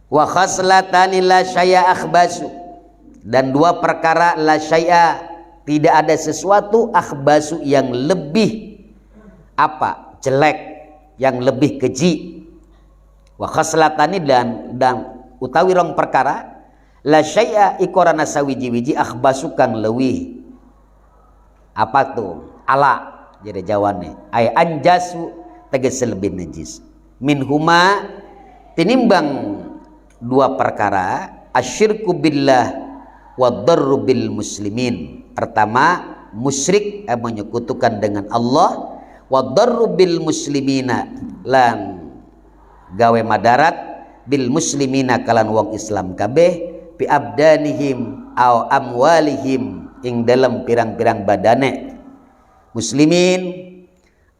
Wa khaslatani la syai'a akhbasu, dan dua perkara la syai'a, tidak ada sesuatu, akhbasu yang lebih apa? Jelek, yang lebih keji. Wa khaslatani, dan utawi rong perkara la syai'a ikorana sawiji-wiji akhbasu kang leuwih. Apa tuh? Ala jadi jawane ay anjasu tegas lebih najis minhuma tinimbang dua perkara asyirku billah wa darru bil muslimin. Pertama musyrik, menyekutukan dengan Allah, wa darru bil muslimina, lan gawe madarat bil muslimina kalan wong Islam kabeh bi abdanihim au amwalihim, ing dalam pirang-pirang badane muslimin,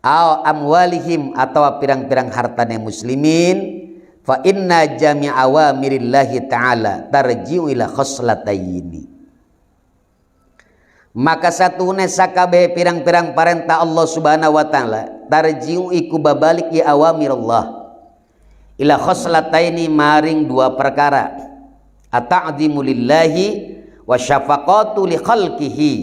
au amwalihim, atau pirang-pirang hartane muslimin. Fa inna jami'a awamirillahi ta'ala tarji'u ila khoslataini, maka satune sakabe pirang-pirang parentah Allah subhanahu wa ta'ala tarji'u iku babalik ya awamirullah ila khoslataini, maring dua perkara, ata'zimu lillahi wa syafaqatu li khalqihi.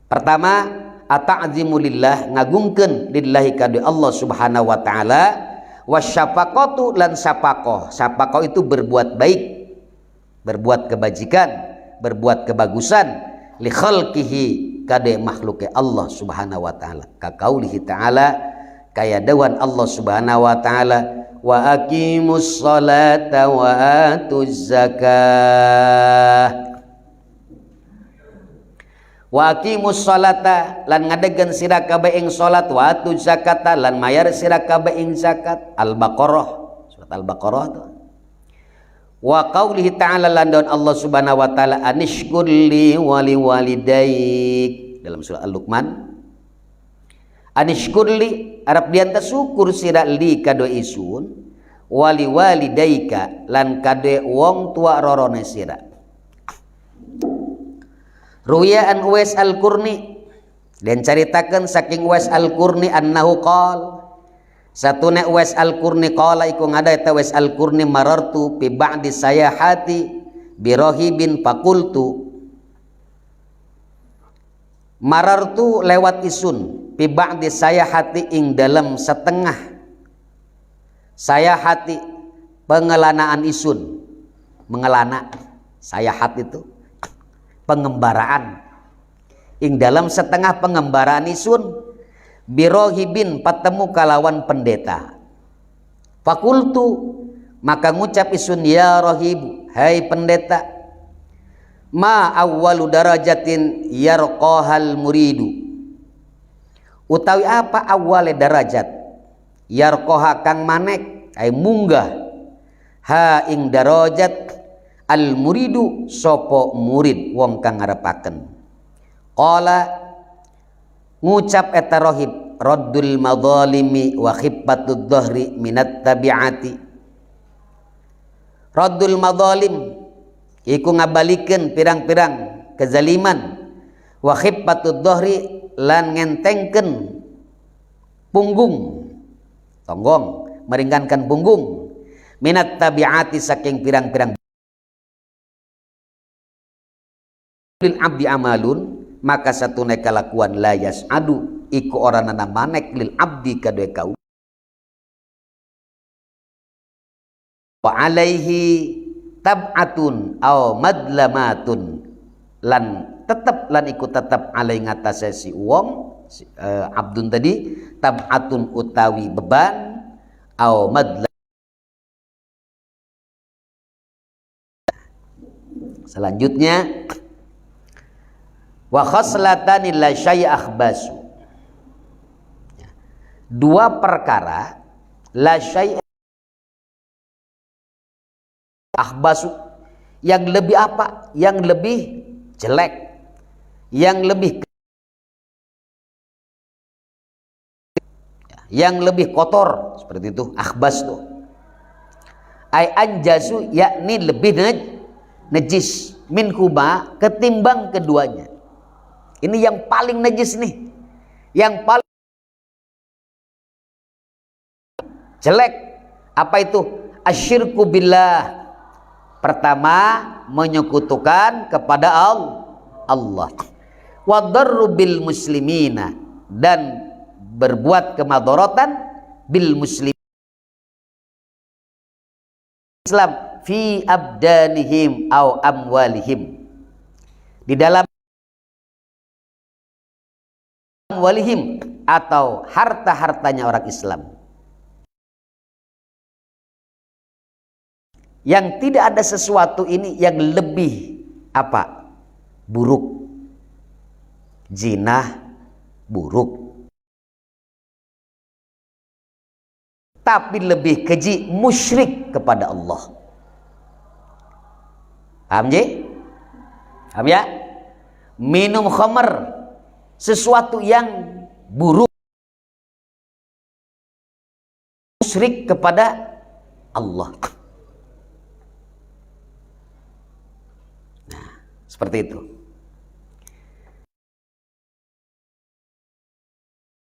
Pertama, ata'zimu lillah, ngagungkeun lillahi kadu Allah subhanahu wa ta'ala, wa syafaqatu, lan syafaqah. Syafaqah itu berbuat baik, berbuat kebajikan, berbuat kebagusan, li khalqihi, kade makhluke Allah subhanahu wa ta'ala. Ka qaulihi ta'ala, kaya dawan Allah subhanahu wa ta'ala, wa aqimus salata wa atuz zakah. Wa aqimus salata, lan ngadegeun sira kabeh ing salat, wa atuz zakata, lan mayar sira kabeh ing zakat. Al-Baqarah, surat Al-Baqarah tuh. Wa qaulihi ta'ala landon Allah subhanahu wa ta'ala anishkurli wali walidaik dalam surah Al-Luqman. Anishkurli arab dianta syukur sira li kado isun wali walidaika lan kade wong tua rorone sira. Ruya an Uwais Al-Qurni dan caritakan saking Uwais Al-Qurni annahu qol satune Uwais Al-Qurni qala iku ngada eta Uwais Al-Qurni marartu fi ba'di sayahati bi rahibin faqultu marartu lewat isun fi ba'di sayahati ing dalam setengah sayahati pengelanaan isun mengelana sayahat itu pengembaraan ing dalam setengah pengembaraan isun birohibin patemu kalawan pendeta. Fakultu maka ngucap isun ya rohibu hai pendeta ma awwalu darajatin yarqahal muridu utawi apa awale darajat yarqaha kang manek ai munggah ha ing darajat al muridu sopo murid wong kang ngarepaken. Qala ngucap eta rohib raddul madzalimi wa khiffatud dhahri minat tabiati. Raddul madzalim iku ngabalikeun pirang-pirang kezaliman wa khiffatud dhahri lan ngentengkeun punggung tonggong meringankan punggung minat tabiati saking pirang-pirang lil abdi amalun maka satu kalakuan layas adu iku oranana manek lil abdi kadue kaum wa alaihi tab'atun aw madlamatun lan tetep lan iku tetep alai ngatasé si wong abdun tadi tab'atun utawi beban aw madlam. Selanjutnya wa khaslatani la syai' akhbasu. Dua perkara la syai' akhbasu yang lebih apa? Yang lebih jelek, yang lebih kotor seperti itu akhbas tuh. Ai anjasu yakni lebih najis min huma ketimbang keduanya. Ini yang paling najis nih, yang paling jelek. Apa itu? Asyirku billah. Pertama menyekutukan kepada Allah. Wa darru bil muslimina dan berbuat kemadharatan bil muslim Islam fi abdanihim au amwalihim di dalam walihim atau harta-hartanya orang Islam. Yang tidak ada sesuatu ini yang lebih apa? Buruk. Zina buruk. Tapi lebih keji musyrik kepada Allah. Paham je? Paham ya? Minum khamr sesuatu yang buruk, musyrik kepada Allah. Nah, seperti itu.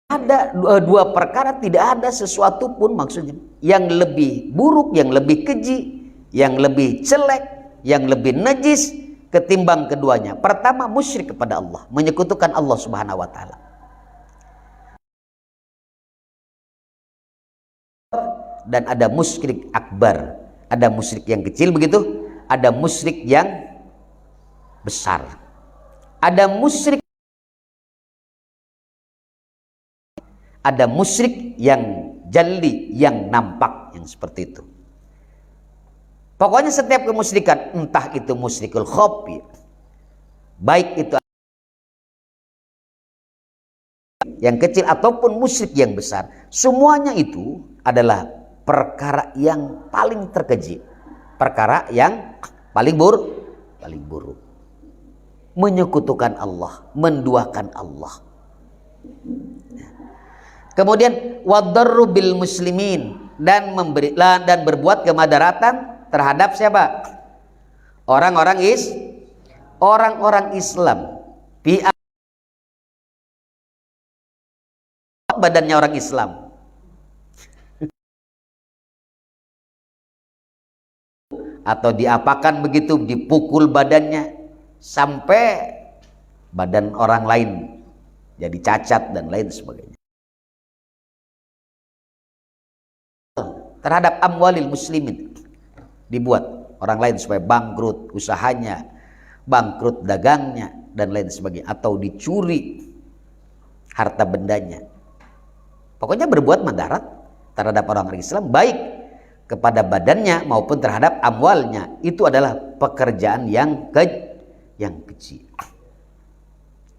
Ada dua perkara, tidak ada sesuatu pun maksudnya yang lebih buruk, yang lebih keji, yang lebih jelek, yang lebih najis ketimbang keduanya. Pertama musyrik kepada Allah, menyekutukan Allah Subhanahu wa taala. Dan ada musyrik akbar, ada musyrik yang kecil begitu, ada musyrik yang besar. Ada musyrik yang jali, yang nampak, yang seperti itu. Pokoknya setiap kemusyrikan, entah itu musyrikul khafi, baik itu yang kecil ataupun musyrik yang besar, semuanya itu adalah perkara yang paling terkeji, perkara yang paling buruk. Menyekutukan Allah, menduakan Allah. Kemudian wadarru bil muslimin, dan berbuat kemadaratan terhadap siapa? Orang-orang Islam. Badannya orang Islam. Atau diapakan begitu, dipukul badannya sampai badan orang lain jadi cacat dan lain sebagainya. Terhadap amwalil muslimin, dibuat orang lain supaya bangkrut usahanya, bangkrut dagangnya dan lain sebagainya, atau dicuri harta bendanya. Pokoknya berbuat madarat terhadap orang Islam, baik kepada badannya maupun terhadap amwalnya. Itu adalah pekerjaan yang kecil.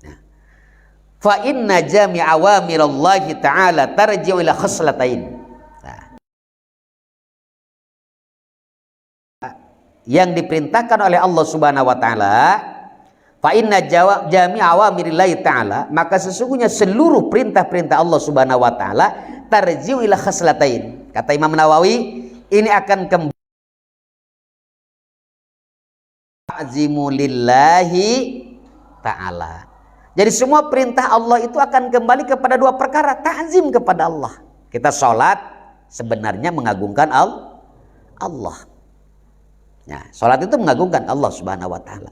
Nah, fa inna jami'a awamirallahi ta'ala tarji'u ila khaslatain. Yang diperintahkan oleh Allah Subhanahu wa taala, fa inna jami'a awamirillahi ta'ala, maka sesungguhnya seluruh perintah-perintah Allah Subhanahu wa taala tarji'u ila khaslatain. Kata Imam Nawawi, ini akan kembali ta'zimu lillahi ta'ala. Jadi semua perintah Allah itu akan kembali kepada dua perkara, ta'zim kepada Allah. Kita sholat sebenarnya mengagungkan Allah. Nah, sholat itu mengagungkan Allah Subhanahu wa taala.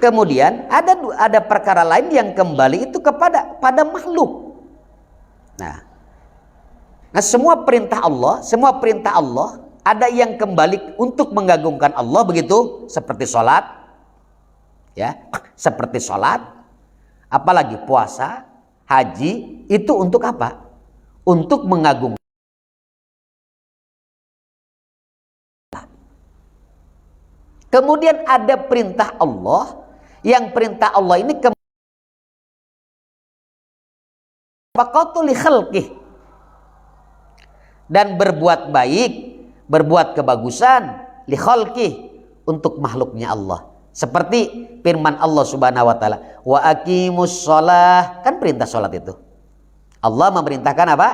Kemudian ada perkara lain yang kembali itu pada makhluk. Nah, semua perintah Allah ada yang kembali untuk mengagungkan Allah, begitu seperti sholat, ya, seperti sholat, apalagi puasa, haji, itu untuk apa? Untuk mengagungkan. Kemudian ada perintah Allah, yang perintah Allah ini dan berbuat baik, berbuat kebagusan li khalqih, untuk makhluknya Allah. Seperti firman Allah Subhanahu wa taala, wa aqimus shalah, kan perintah salat itu. Allah memerintahkan apa?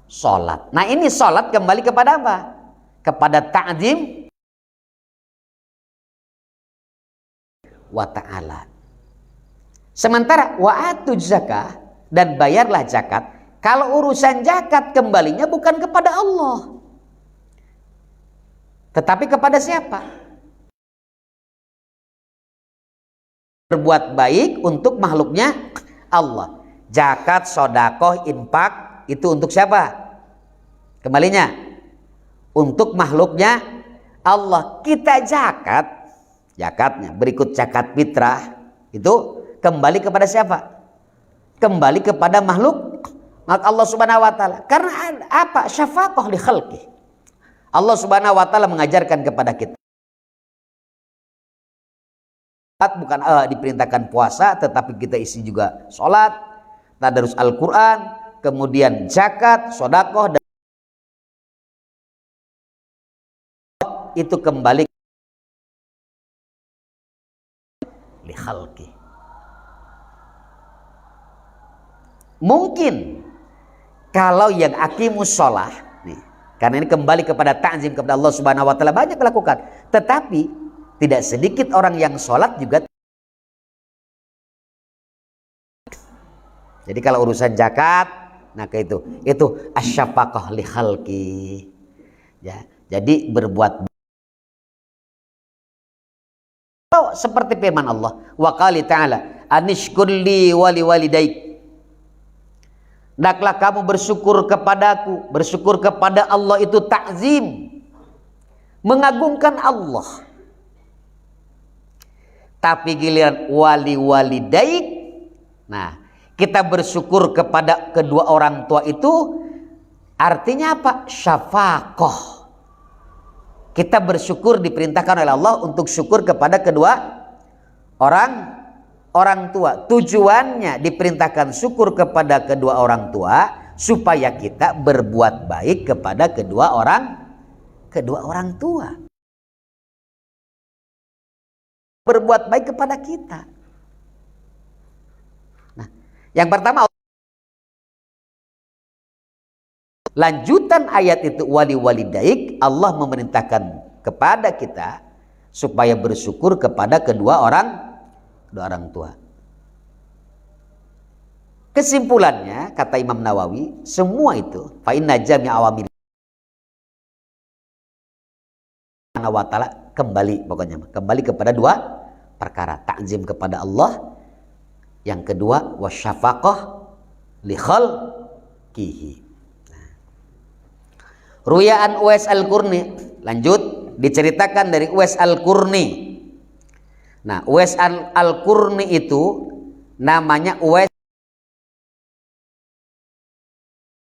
Salat. Nah, ini salat kembali kepada apa? Kepada ta'zim wa ta'ala. Sementara wa atuz zakah, dan bayarlah zakat, kalau urusan zakat kembalinya bukan kepada Allah, tetapi kepada siapa? Berbuat baik untuk makhluknya Allah. Zakat, sodakoh, infak, itu untuk siapa? Kembalinya untuk makhluknya Allah. Kita zakatnya berikut zakat fitrah, itu kembali kepada siapa? Kembali kepada makhluk Allah Subhanahu wa taala. Karena apa? Syafaqah li khalqih. Allah Subhanahu wa taala mengajarkan kepada kita, bukan diperintahkan puasa, tetapi kita isi juga sholat, tadarus Al-Quran, kemudian zakat, sedekah, dan itu kembali li khalqi. Mungkin kalau yang aqimus sholah nih, karena ini kembali kepada ta'zim kepada Allah Subhanahu wa taala, banyak melakukan, tetapi tidak sedikit orang yang sholat juga. Jadi kalau urusan zakat, nah itu asyafaqah li khalqi, ya. Jadi berbuat seperti firman Allah, wa qali ta'ala anishkurli wali walidaik, hendaklah kamu bersyukur kepadaku. Bersyukur kepada Allah itu ta'zim, mengagungkan Allah. Tapi giliran wali walidaik, nah kita bersyukur kepada kedua orang tua itu artinya apa? Syafaqah. Kita bersyukur, diperintahkan oleh Allah untuk syukur kepada kedua orang tua. Tujuannya diperintahkan syukur kepada kedua orang tua supaya kita berbuat baik kepada kedua orang tua. berbuat baik kepada kita. Nah, yang pertama, lanjutan ayat itu, wali walidaik, Allah memerintahkan kepada kita supaya bersyukur kepada kedua orang tua. Kesimpulannya, kata Imam Nawawi, semua itu fa inna jami'a awamir wa ta'ala, kembali kepada dua perkara, takzim kepada Allah, yang kedua wasyafaqah li khalqihi. Ruyaan Uwais Al-Qurni, lanjut diceritakan dari Uwais Al-Qurni. Nah, Uwais Al-Qurni itu namanya Uwais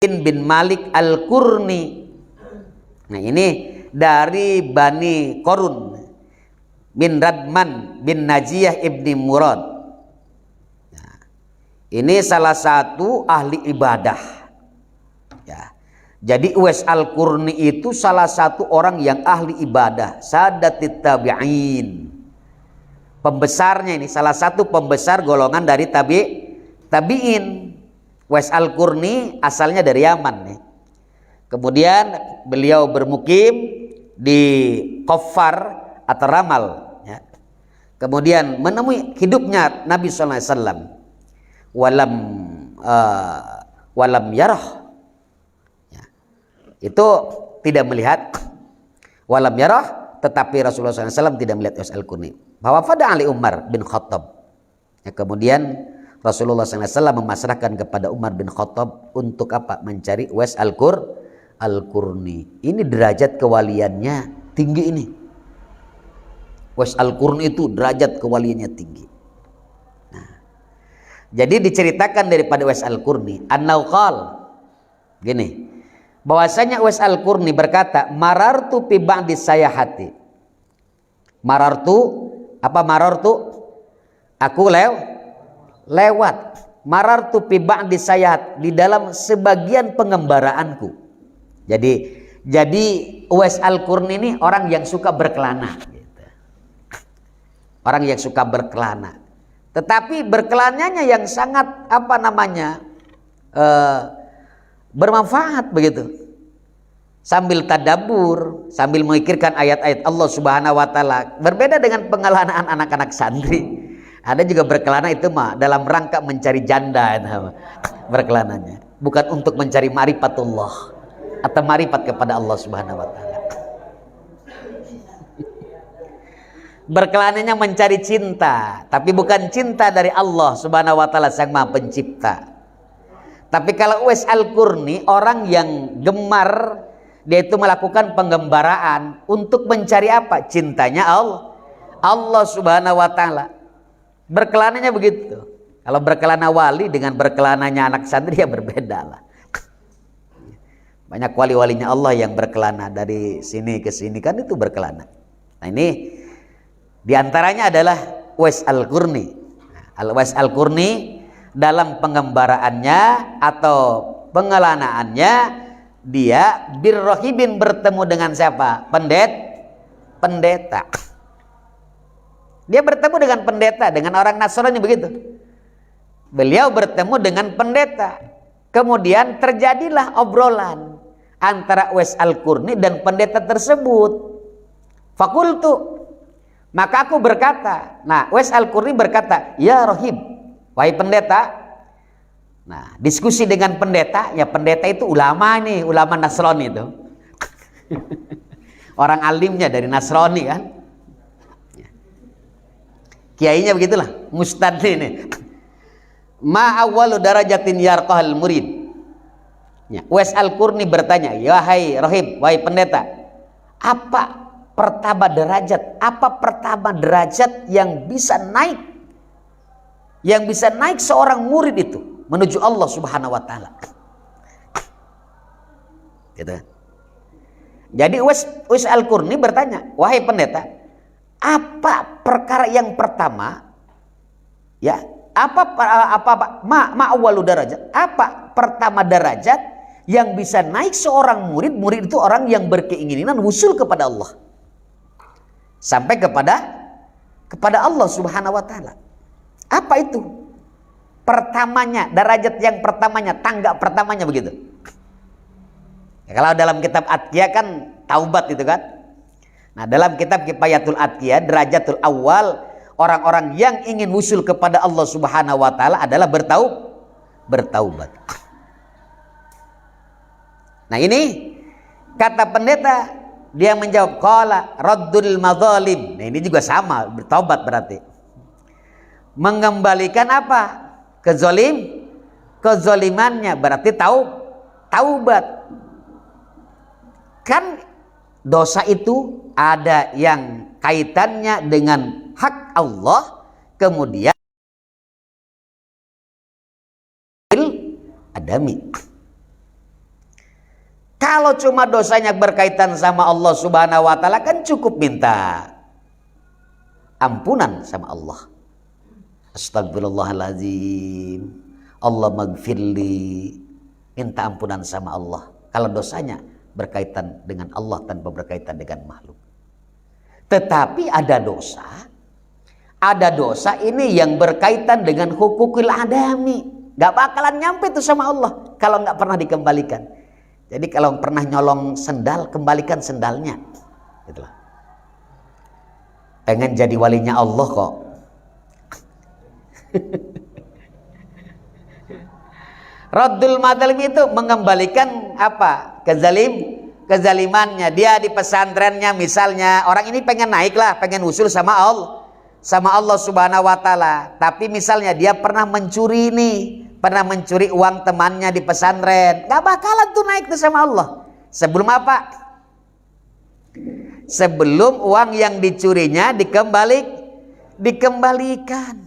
bin Malik Al-Qurni. Nah, ini dari Bani Korun bin Radman bin Najiyah ibni Murad. Nah, ini salah satu ahli ibadah. Ya. Jadi Uwais Al-Qurni itu salah satu orang yang ahli ibadah, sadatit tabi'in. Pembesarnya ini, salah satu pembesar golongan dari tabi'in. Uwais Al-Qurni asalnya dari Yaman nih. Kemudian beliau bermukim di Qaffar atau Ramal, ya. Kemudian menemui hidupnya Nabi sallallahu alaihi wasallam. Walam yarah. Ya. Itu tidak melihat walam yarah, tetapi Rasulullah SAW tidak melihat Uwais Al-Qurni. Bahwa pada Ali Umar bin Khattab. Ya, kemudian Rasulullah SAW memasrahkan kepada Umar bin Khattab untuk apa? Mencari Uwais Al-Qurni. Ini derajat kewaliannya tinggi ini. Uwais Al-Qurni itu derajat kewaliannya tinggi. Nah, jadi diceritakan daripada Uwais Al-Qurni, annau qala, gini, bahwasanya Uwais Al-Qurni berkata, marartu fi ba'di sayahati. Marartu, apa marartu? Aku lewat. Marartu fi ba'di sayat, di dalam sebagian pengembaraanku. Jadi Uwais Al-Qurni ini orang yang suka berkelana gitu. Orang yang suka berkelana. Tetapi berkelananya yang sangat bermanfaat begitu. Sambil tadabbur, sambil memikirkan ayat-ayat Allah Subhanahu wa taala. Berbeda dengan pengelanaan anak-anak santri. Ada juga berkelana itu mah dalam rangka mencari janda, berkelananya, bukan untuk mencari ma'rifatullah atau ma'rifat kepada Allah Subhanahu wa taala. Berkelananya mencari cinta, tapi bukan cinta dari Allah Subhanahu wa taala Sang Maha Pencipta. Tapi kalau Uwais Al-Qurni orang yang gemar, dia itu melakukan penggembaraan untuk mencari apa? Cintanya Allah Subhanahu wa taala. Berkelananya begitu. Kalau berkelana wali dengan berkelananya anak santri ya berbeda lah. Banyak wali-walinya Allah yang berkelana dari sini ke sini, kan itu berkelana. Nah, ini diantaranya adalah Uwais Al-Qurni. Uwais Al-Qurni dalam pengembaraannya atau pengelanaannya, dia birrohibin, bertemu dengan siapa? Pendeta. Dia bertemu dengan pendeta, dengan orang Nasrani begitu. Beliau bertemu dengan pendeta. Kemudian terjadilah obrolan antara Uwais Al-Qurni dan pendeta tersebut. Fakultu, maka aku berkata. Nah, Uwais Al-Qurni berkata, ya rohib, wahai pendeta. Nah, diskusi dengan pendeta, ya pendeta itu ulama nih, ulama Nasrani itu. Orang alimnya dari Nasrani kan. Kiainya begitulah, mustad ini. Ma awwalu darajatin yarqahal murid. Ya, Uwais Al-Qurni bertanya, ya hai rohib, wahai pendeta, apa pertama derajat yang bisa naik, seorang murid itu menuju Allah Subhanahu wa taala. Gitu. Jadi Uwais Al-Qurni bertanya, wahai pendeta, apa perkara yang pertama, ya, awwalu darajat, apa pertama derajat yang bisa naik seorang murid? Murid itu orang yang berkeinginan wusul kepada Allah, sampai kepada Allah Subhanahu wa taala. Apa itu? Pertamanya, derajat yang pertamanya, tangga pertamanya begitu. Ya, kalau dalam kitab Atqiyah kan taubat itu kan. Nah, dalam kitab Kifayatul Atqiyah, derajatul awal orang-orang yang ingin wusul kepada Allah Subhanahu wa taala adalah bertaubat. Nah, ini kata pendeta, dia menjawab qala raddul madzalim. Nah, ini juga sama, bertaubat berarti. Mengembalikan apa? Kezalimannya berarti taubat. Kan dosa itu ada yang kaitannya dengan hak Allah, kemudian adami. Kalau cuma dosanya berkaitan sama Allah Subhanahu wa taala kan cukup minta ampunan sama Allah. Astagfirullahaladzim, Allah magfirli, minta ampunan sama Allah. Kalau dosanya berkaitan dengan Allah tanpa berkaitan dengan makhluk. Tetapi ada dosa ini yang berkaitan dengan hukukul adami, gak bakalan nyampe itu sama Allah kalau gak pernah dikembalikan. Jadi kalau pernah nyolong sendal, kembalikan sendalnya. Itulah. Pengen jadi walinya Allah kok. Raddul madzalim itu mengembalikan apa? Kezalimannya. Dia di pesantrennya misalnya, orang ini pengen naik lah, pengen usul sama Allah Subhanahu wa taala. Tapi misalnya dia pernah mencuri uang temannya di pesantren, gak bakalan tuh naik tuh sama Allah. Sebelum apa? Sebelum uang yang dicurinya dikembalikan.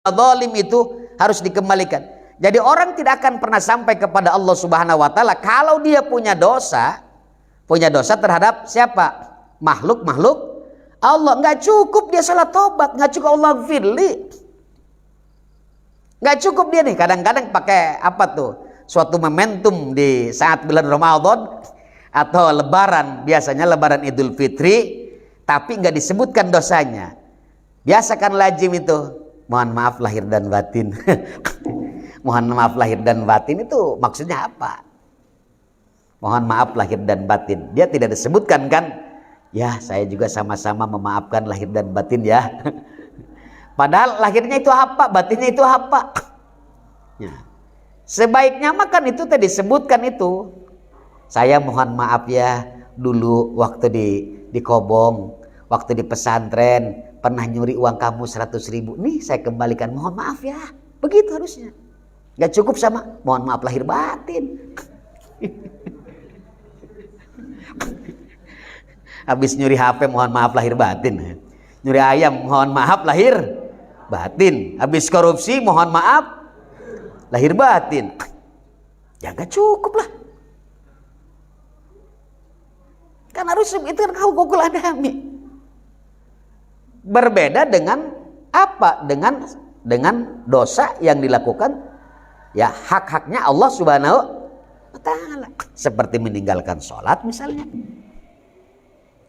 Zalim itu harus dikembalikan. Jadi orang tidak akan pernah sampai kepada Allah Subhanahu wa taala kalau dia punya dosa terhadap siapa? Makhluk Allah. Nggak cukup dia salah tobat, nggak cukup Allah firli, nggak cukup dia nih kadang-kadang pakai apa tuh, suatu momentum di saat bulan Ramadan atau lebaran, biasanya lebaran Idul Fitri, tapi nggak disebutkan dosanya. Biasakan lazim itu, mohon maaf lahir dan batin. Mohon maaf lahir dan batin itu maksudnya apa? Mohon maaf lahir dan batin, dia tidak disebutkan kan? Ya, saya juga sama-sama memaafkan lahir dan batin ya. Padahal lahirnya itu apa, batinnya itu apa? Ya. Sebaiknya makan itu tadi disebutkan itu. Saya mohon maaf ya, dulu waktu di Kobong, waktu di pesantren pernah nyuri uang kamu 100.000. Nih saya kembalikan, mohon maaf ya. Begitu harusnya. Gak cukup sama mohon maaf lahir batin. Habis nyuri HP mohon maaf lahir batin, nyuri ayam mohon maaf lahir batin, habis korupsi mohon maaf lahir batin. Ya gak cukup lah, kan harus itu kan hukukul adami. Berbeda dengan apa? Dengan dosa yang dilakukan ya hak-haknya Allah Subhanahu wa taala, seperti meninggalkan sholat misalnya,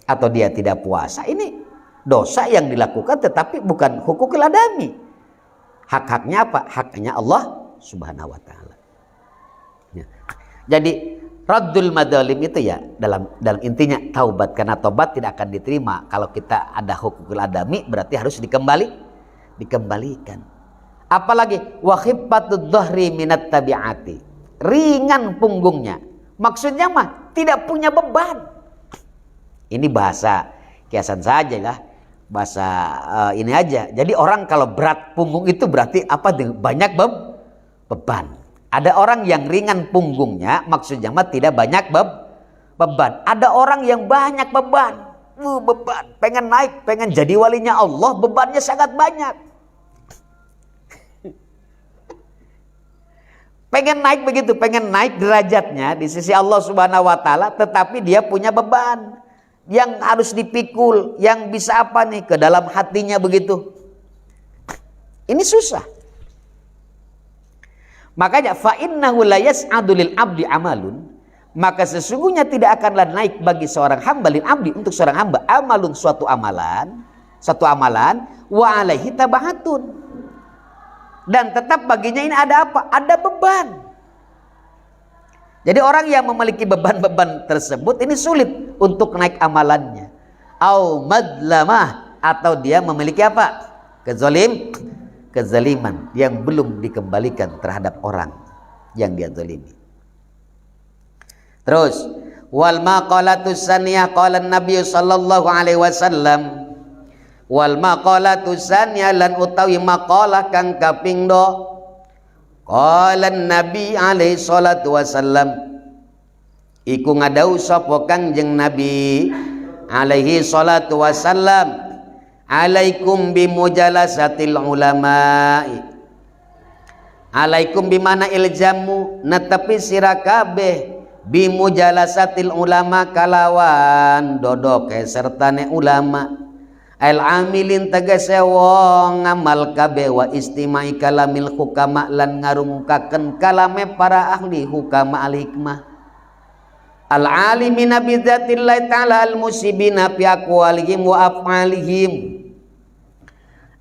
atau dia tidak puasa. Ini dosa yang dilakukan tetapi bukan hukukul adami. Hak-haknya apa? Haknya Allah Subhanahu wa taala. Ya. Jadi raddul madzalim itu ya dalam intinya taubat, karena taubat tidak akan diterima kalau kita ada hukukul adami, berarti harus dikembalikan. Apalagi wa khiffatud dhahri minat tabiati. Ringan punggungnya. Maksudnya mah tidak punya beban. Ini bahasa kiasan saja lah, bahasa ini aja. Jadi orang kalau berat punggung itu berarti apa? Banyak beban. Ada orang yang ringan punggungnya, maksudnya mah tidak banyak beban. Ada orang yang banyak beban, pengen naik, pengen jadi walinya Allah, bebannya sangat banyak. Pengen naik begitu, pengen naik derajatnya di sisi Allah Subhanahu wa taala, tetapi dia punya beban yang harus dipikul, yang bisa apa nih ke dalam hatinya begitu. Ini susah. Makanya fa innahu la yas'adu lil abdi amalun maka sesungguhnya tidak akanlah naik bagi seorang hamba lil abdi, untuk seorang hamba, amalun, suatu amalan wa alaihi tabahatun, dan tetap baginya ini ada apa? Ada beban. Jadi orang yang memiliki beban-beban tersebut ini sulit untuk naik amalannya. Au madlamah, atau dia memiliki apa? Kezaliman yang belum dikembalikan terhadap orang yang dia zalimi. Terus wal maqalatu saniyah qala Nabi sallallahu alaihi wasallam, wal maqalatu saniyah lan utawi maqalah kang kaping do, qala Nabi alaihi salatu wasallam, iku ngadau sapa Kangjeng Nabi alaihi salatu wasallam, alaikum bimujalasatil ulama'i, alaikum bimana iljamu, netepi sira kabeh bimujalasatil ulama, kalawan dodok sertane ulama, al amilin tegese wong ngamal kabeh, wa istimai kalamil hukama, lan ngarungkaken kalame para ahli hukama al hikmah, al alimina bidzatillahi ta'ala al musibina fi aqwalihim wa af'alihim,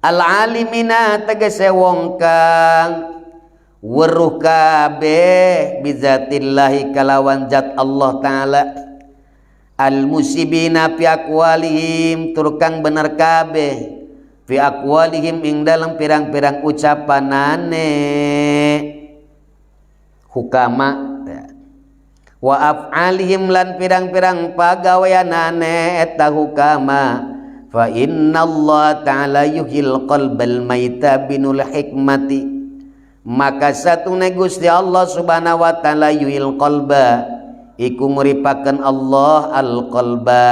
al alimina tegese wong kang weruh kabeh bizatillahi kalawan zat Allah Ta'ala, al musibina fi aqwalihim, turkang bener kabeh, fi aqwalihim ing dalam pirang-pirang ucapanane hukama, wa af'alihim lan pirang-pirang pagaweanane eta hukama, fa innallaha ta'ala yuhil qalbal maita binul hikmati, maka satune Gusti Allah subhanahu wa ta'ala yuhil qalba, iku nguripaken Allah al qalba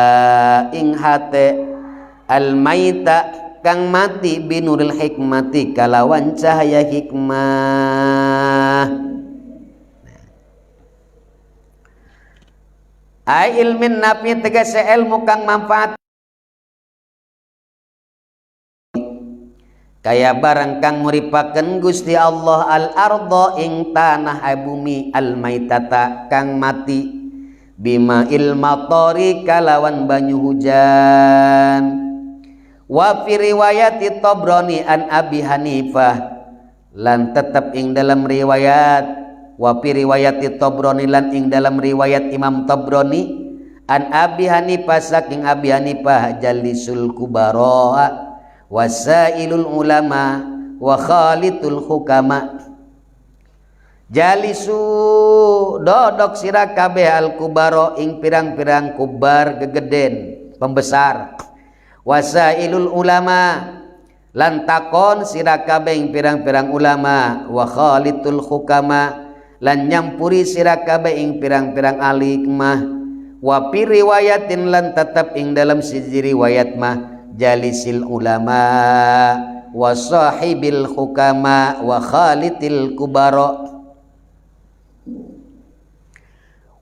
ing hate, al maita kang mati, binuril hikmati kalawan cahaya hikmah, ai ilmin nafi tegese ilmu kang manfaat, kaya barang kang nguripaken Gusti Allah al ardo ing tanah bumi, al maitata kang mati, bima ilmatori kalawan banyu hujan, wa fi riwayati Tabrani an Abi Hanifah, lan tetep ing dalam riwayat, wa fi riwayati Tabrani lan ing dalam riwayat Imam Tabrani, an Abi Hanifah saking Abi Hanifah, jalisul kubara wasailul ulama wa khalitul hukama, jalisu dodok sira kabeh al kubaro ing pirang-pirang kubar gegeden pembesar, wasailul ulama lan takon sira kabeh ing pirang-pirang ulama, wa khalitul hukama lan nyampuri sira kabeh ing pirang-pirang ahli hikmah, wa pi riwayatin lan tetep ing dalam siji riwayat mah, jalisil ulama wa sahibil hukama wa khalitil kubara,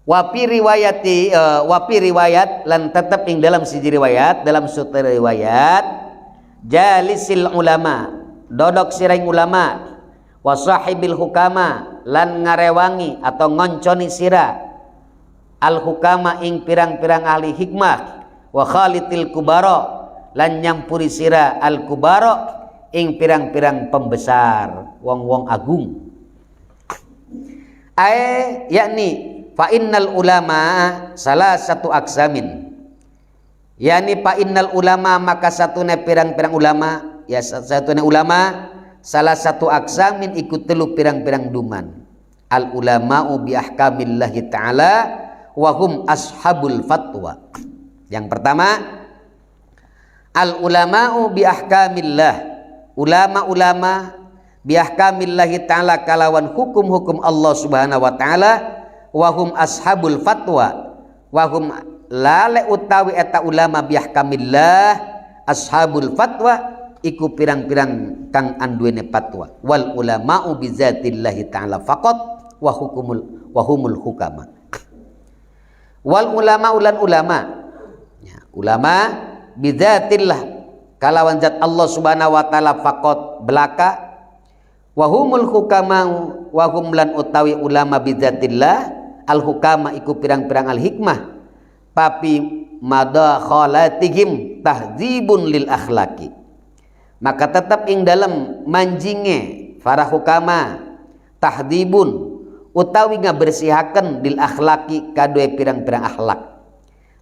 wapi riwayat lan tetap ing dalam siji riwayat, dalam suatu riwayat, jalisil ulama dodok siraing ulama, wa sahibil hukama lan ngarewangi atau ngonconi sira al hukama ing pirang-pirang ahli hikmah, wa khalitil kubara lan nyampuri sira al kubara ing pirang-pirang pembesar wong-wong agung, yakni fa innal ulama salah satu aksamin, yakni fa innal ulama maka satune pirang-pirang ulama, ya satune ulama salah satu aksamin ikut telu pirang-pirang duman, al ulama'u bi ahkamillahi ta'ala wa hum ashabul fatwa. Yang pertama, al ulama'u bi ahkamillah, ulama-ulama bi ahkamillahi ta'ala kalawan hukum-hukum Allah subhanahu wa ta'ala, wa hum ashabul fatwa, wa hum lale utawi eta ulama bi ahkamillah, ashabul fatwa iku pirang-pirang kang anduene fatwa, wal ulama'u bi zatillahi ta'ala faqat wa humul hukama, wal ulama ulan ulama, ya, ulama bidzatillah kalawan zat Allah subhanahu wa ta'ala faqat belaka, wa humul hukama wa hum lan utawi ulama bidzatillah al hukama iku pirang-pirang al hikmah papi madakhalatihim tahdzibun lil akhlaqi, maka tetap ing dalam manjinge para hukama tahdibun utawi ngabersihaken lil akhlaqi kadue pirang-pirang akhlak,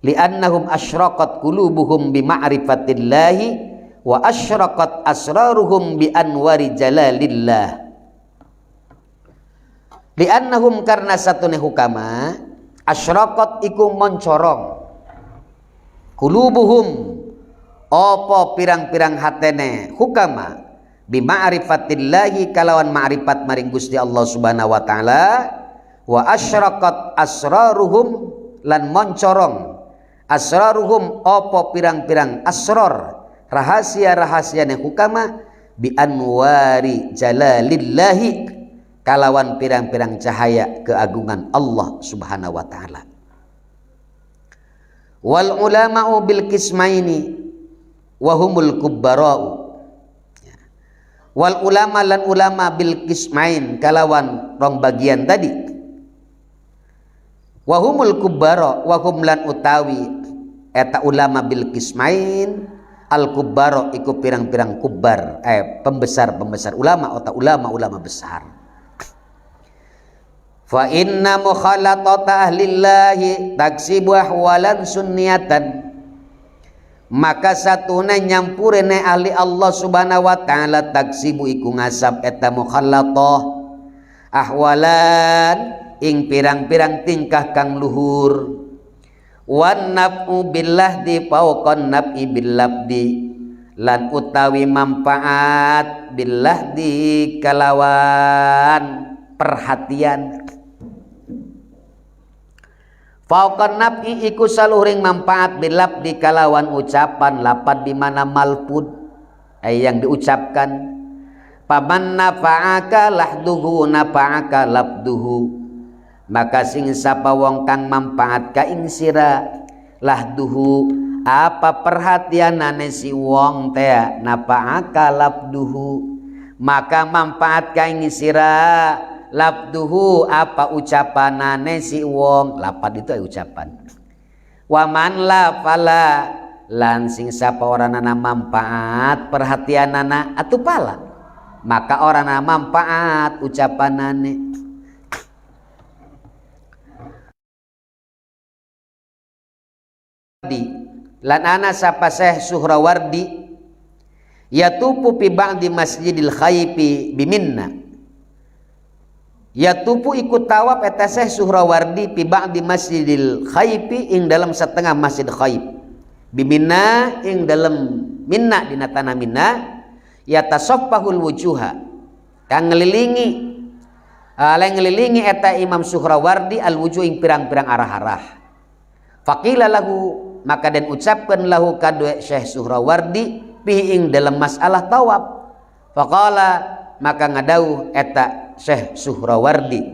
li'annahum asyraqat qulubuhum bi ma'rifatillahi wa asyraqat asraruhum bi anwari jalalillah. Li'annahum karena satune hukama asyraqat iku moncorong qulubuhum apa pirang-pirang hatene hukama bi ma'rifatillahi kalawan ma'rifat maring Gusti Allah Subhanahu wa taala, wa asyraqat asraruhum lan moncorong asraruhum apa pirang-pirang asrar rahasia-rahasiane hukama bi anwari jalalillahi kalawan pirang-pirang cahaya keagungan Allah Subhanahu wa taala. Wal ulama'u bil qismaini wa humul kubbara'u, wal ulama lan ulama bil qismain kalawan rong bagian tadi, wa humul kubbara wa hum lan utawi eta ulama bil qismain al kubbara iku pirang-pirang kubbar pembesar-pembesar ulama atau ulama-ulama besar. Fa inna mukhalatata ahlillahi taksibu ahwalan sunniyatan, maka satuna nyampurene ahli Allah Subhanahu wa taala taksibu iku ngasab eta mukhalatah ahwalan ing pirang-pirang tingkah kang luhur, wan naf'u billahdi fawqan naf'i billabdi lan utawi manfaat billahdi kalawan perhatian, fauqan naf'i iku saluring manfaat bilab di kalawan ucapan lapad di mana malfud yang diucapkan. Paman nafa'aka lahduhu nafa'aka labduhu, maka sing sapa wong kang manfaat ka ing sira lahduhu apa perhatianane si wong teh nafa'aka labduhu, maka manfaat ka ing sira labduhu apa ucapanane si wong, lapad itu ucapan. Waman la fala lan sing sapa oranana manfaat perhatianana atuh pala, maka orangna manfaat ucapanane. Lan ana sapa Syekh Suhrawardi yatupu fi ba'di masjidil khayfi biminna, yatupu ikut tawaf eta Syekh Suhrawardi fi ba'di masjidil khayfi ing dalam setengah masjid khayf biminna ing dalam minna dina tanah minna, yatasaffahul wujuha kang ngelilingi ngelilingi eta Imam Suhrawardi al wujuh ing pirang-pirang arah-arah. Faqila lahu maka den ucapkan lahu kadue Syekh Suhrawardi pi ing dalam masalah tawaf. Faqala maka ngadauh eta Syekh Suhrawardi,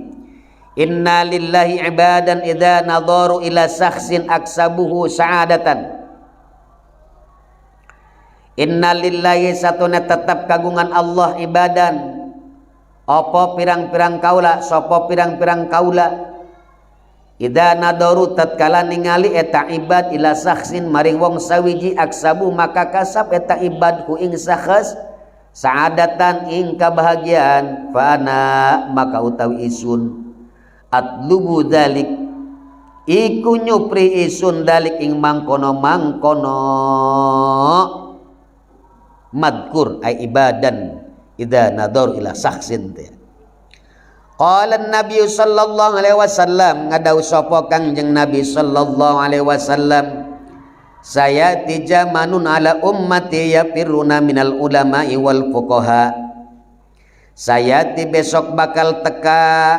inna lillahi ibadan idza nadaru ila sakhsin aksabuhu sa'adatan. Inna lillahi satuna tetap kagungan Allah ibadan apa pirang-pirang kaula sapa pirang-pirang kaula idza nadaru tatkala ningali eta ibad ila sakhsin maring wong sawiji aksabu maka kasab eta ibad ku ing sakhs sa'adatan ing kabahagiaan, fana maka utawi isun atlubu dalik iku nyupri isun dalik ing mangkono madkur ay ibadan idza nadar ila sakhsin. Qala an-nabi sallallahu alaihi wasallam ngadau sapa Kangjeng Nabi sallallahu alaihi wasallam, saya tijamanun ala ummati yafiruna minal ulama'i wal fuqaha, saya ti besok bakal teka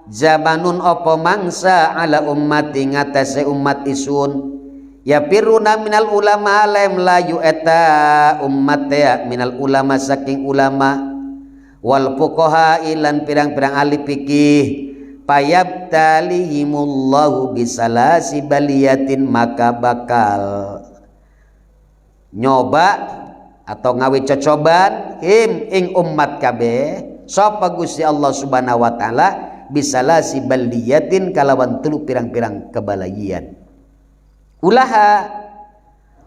zamanun opo mangsa ala ummati ngatasi umat isun yafiruna minal ulama lem layu eta ummat ya minal ulama saking ulama wal fuqaha ilan pirang-pirang ahli fikih payabtalihimullahu bisalasi baliyatin maka bakal nyoba atau ngawi cocoban ing umat kabeh sapa Gusti Allah Subhanahu wa taala bisalasi baldiyatin kalawan telu pirang-pirang kebalagian. Ulaha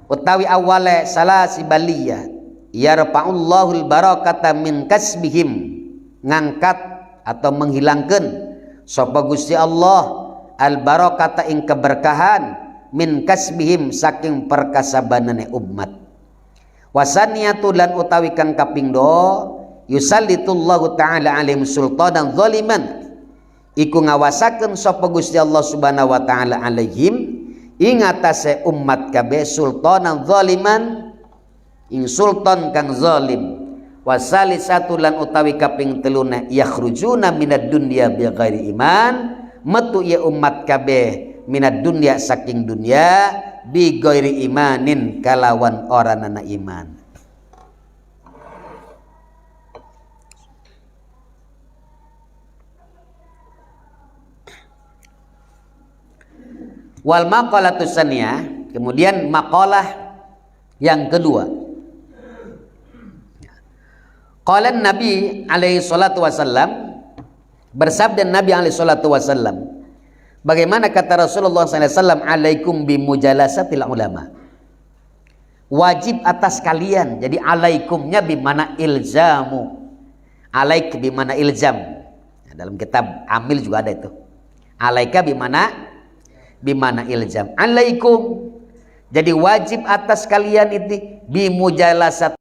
utawi awale salasi baliyah yarfa'ullahul barakata min kasbihim, ngangkat atau menghilangkan sapa Gusti Allah al barakata ing keberkahan min kasbihim saking perkasabanane umat. Wasaniyatu lan utawi kang kaping 2 yusallitullahu ta'ala alaihim sultanan zaliman, iku ngawasaken sapa Gusti Allah subhanahu wa ta'ala alaihim ing atase umat kabeh sultanan zaliman ing sultan kang zalim. Wasalisatu lan utawi kaping 3 yakhrujuna minad dunya bighairi iman, metu ya umat kabeh minad dunya saking dunya bighairi imanin kalawan oranana iman. Wal maqalatu tsaniyah, kemudian maqalah yang kedua. Qala Nabi alaihi salatu wasallam, bersabda Nabi alaihi salatu wasallam, bagaimana kata Rasulullah sallallahu alaihi wasallam, alaikum bimujalasatil ulama, wajib atas kalian. Jadi alaikumnya bimana ilzamu, alaik bimana ilzam. Nah, dalam kitab Amil juga ada itu. Alaika bimana ilzam. Alaikum, jadi wajib atas kalian itu bimujalasat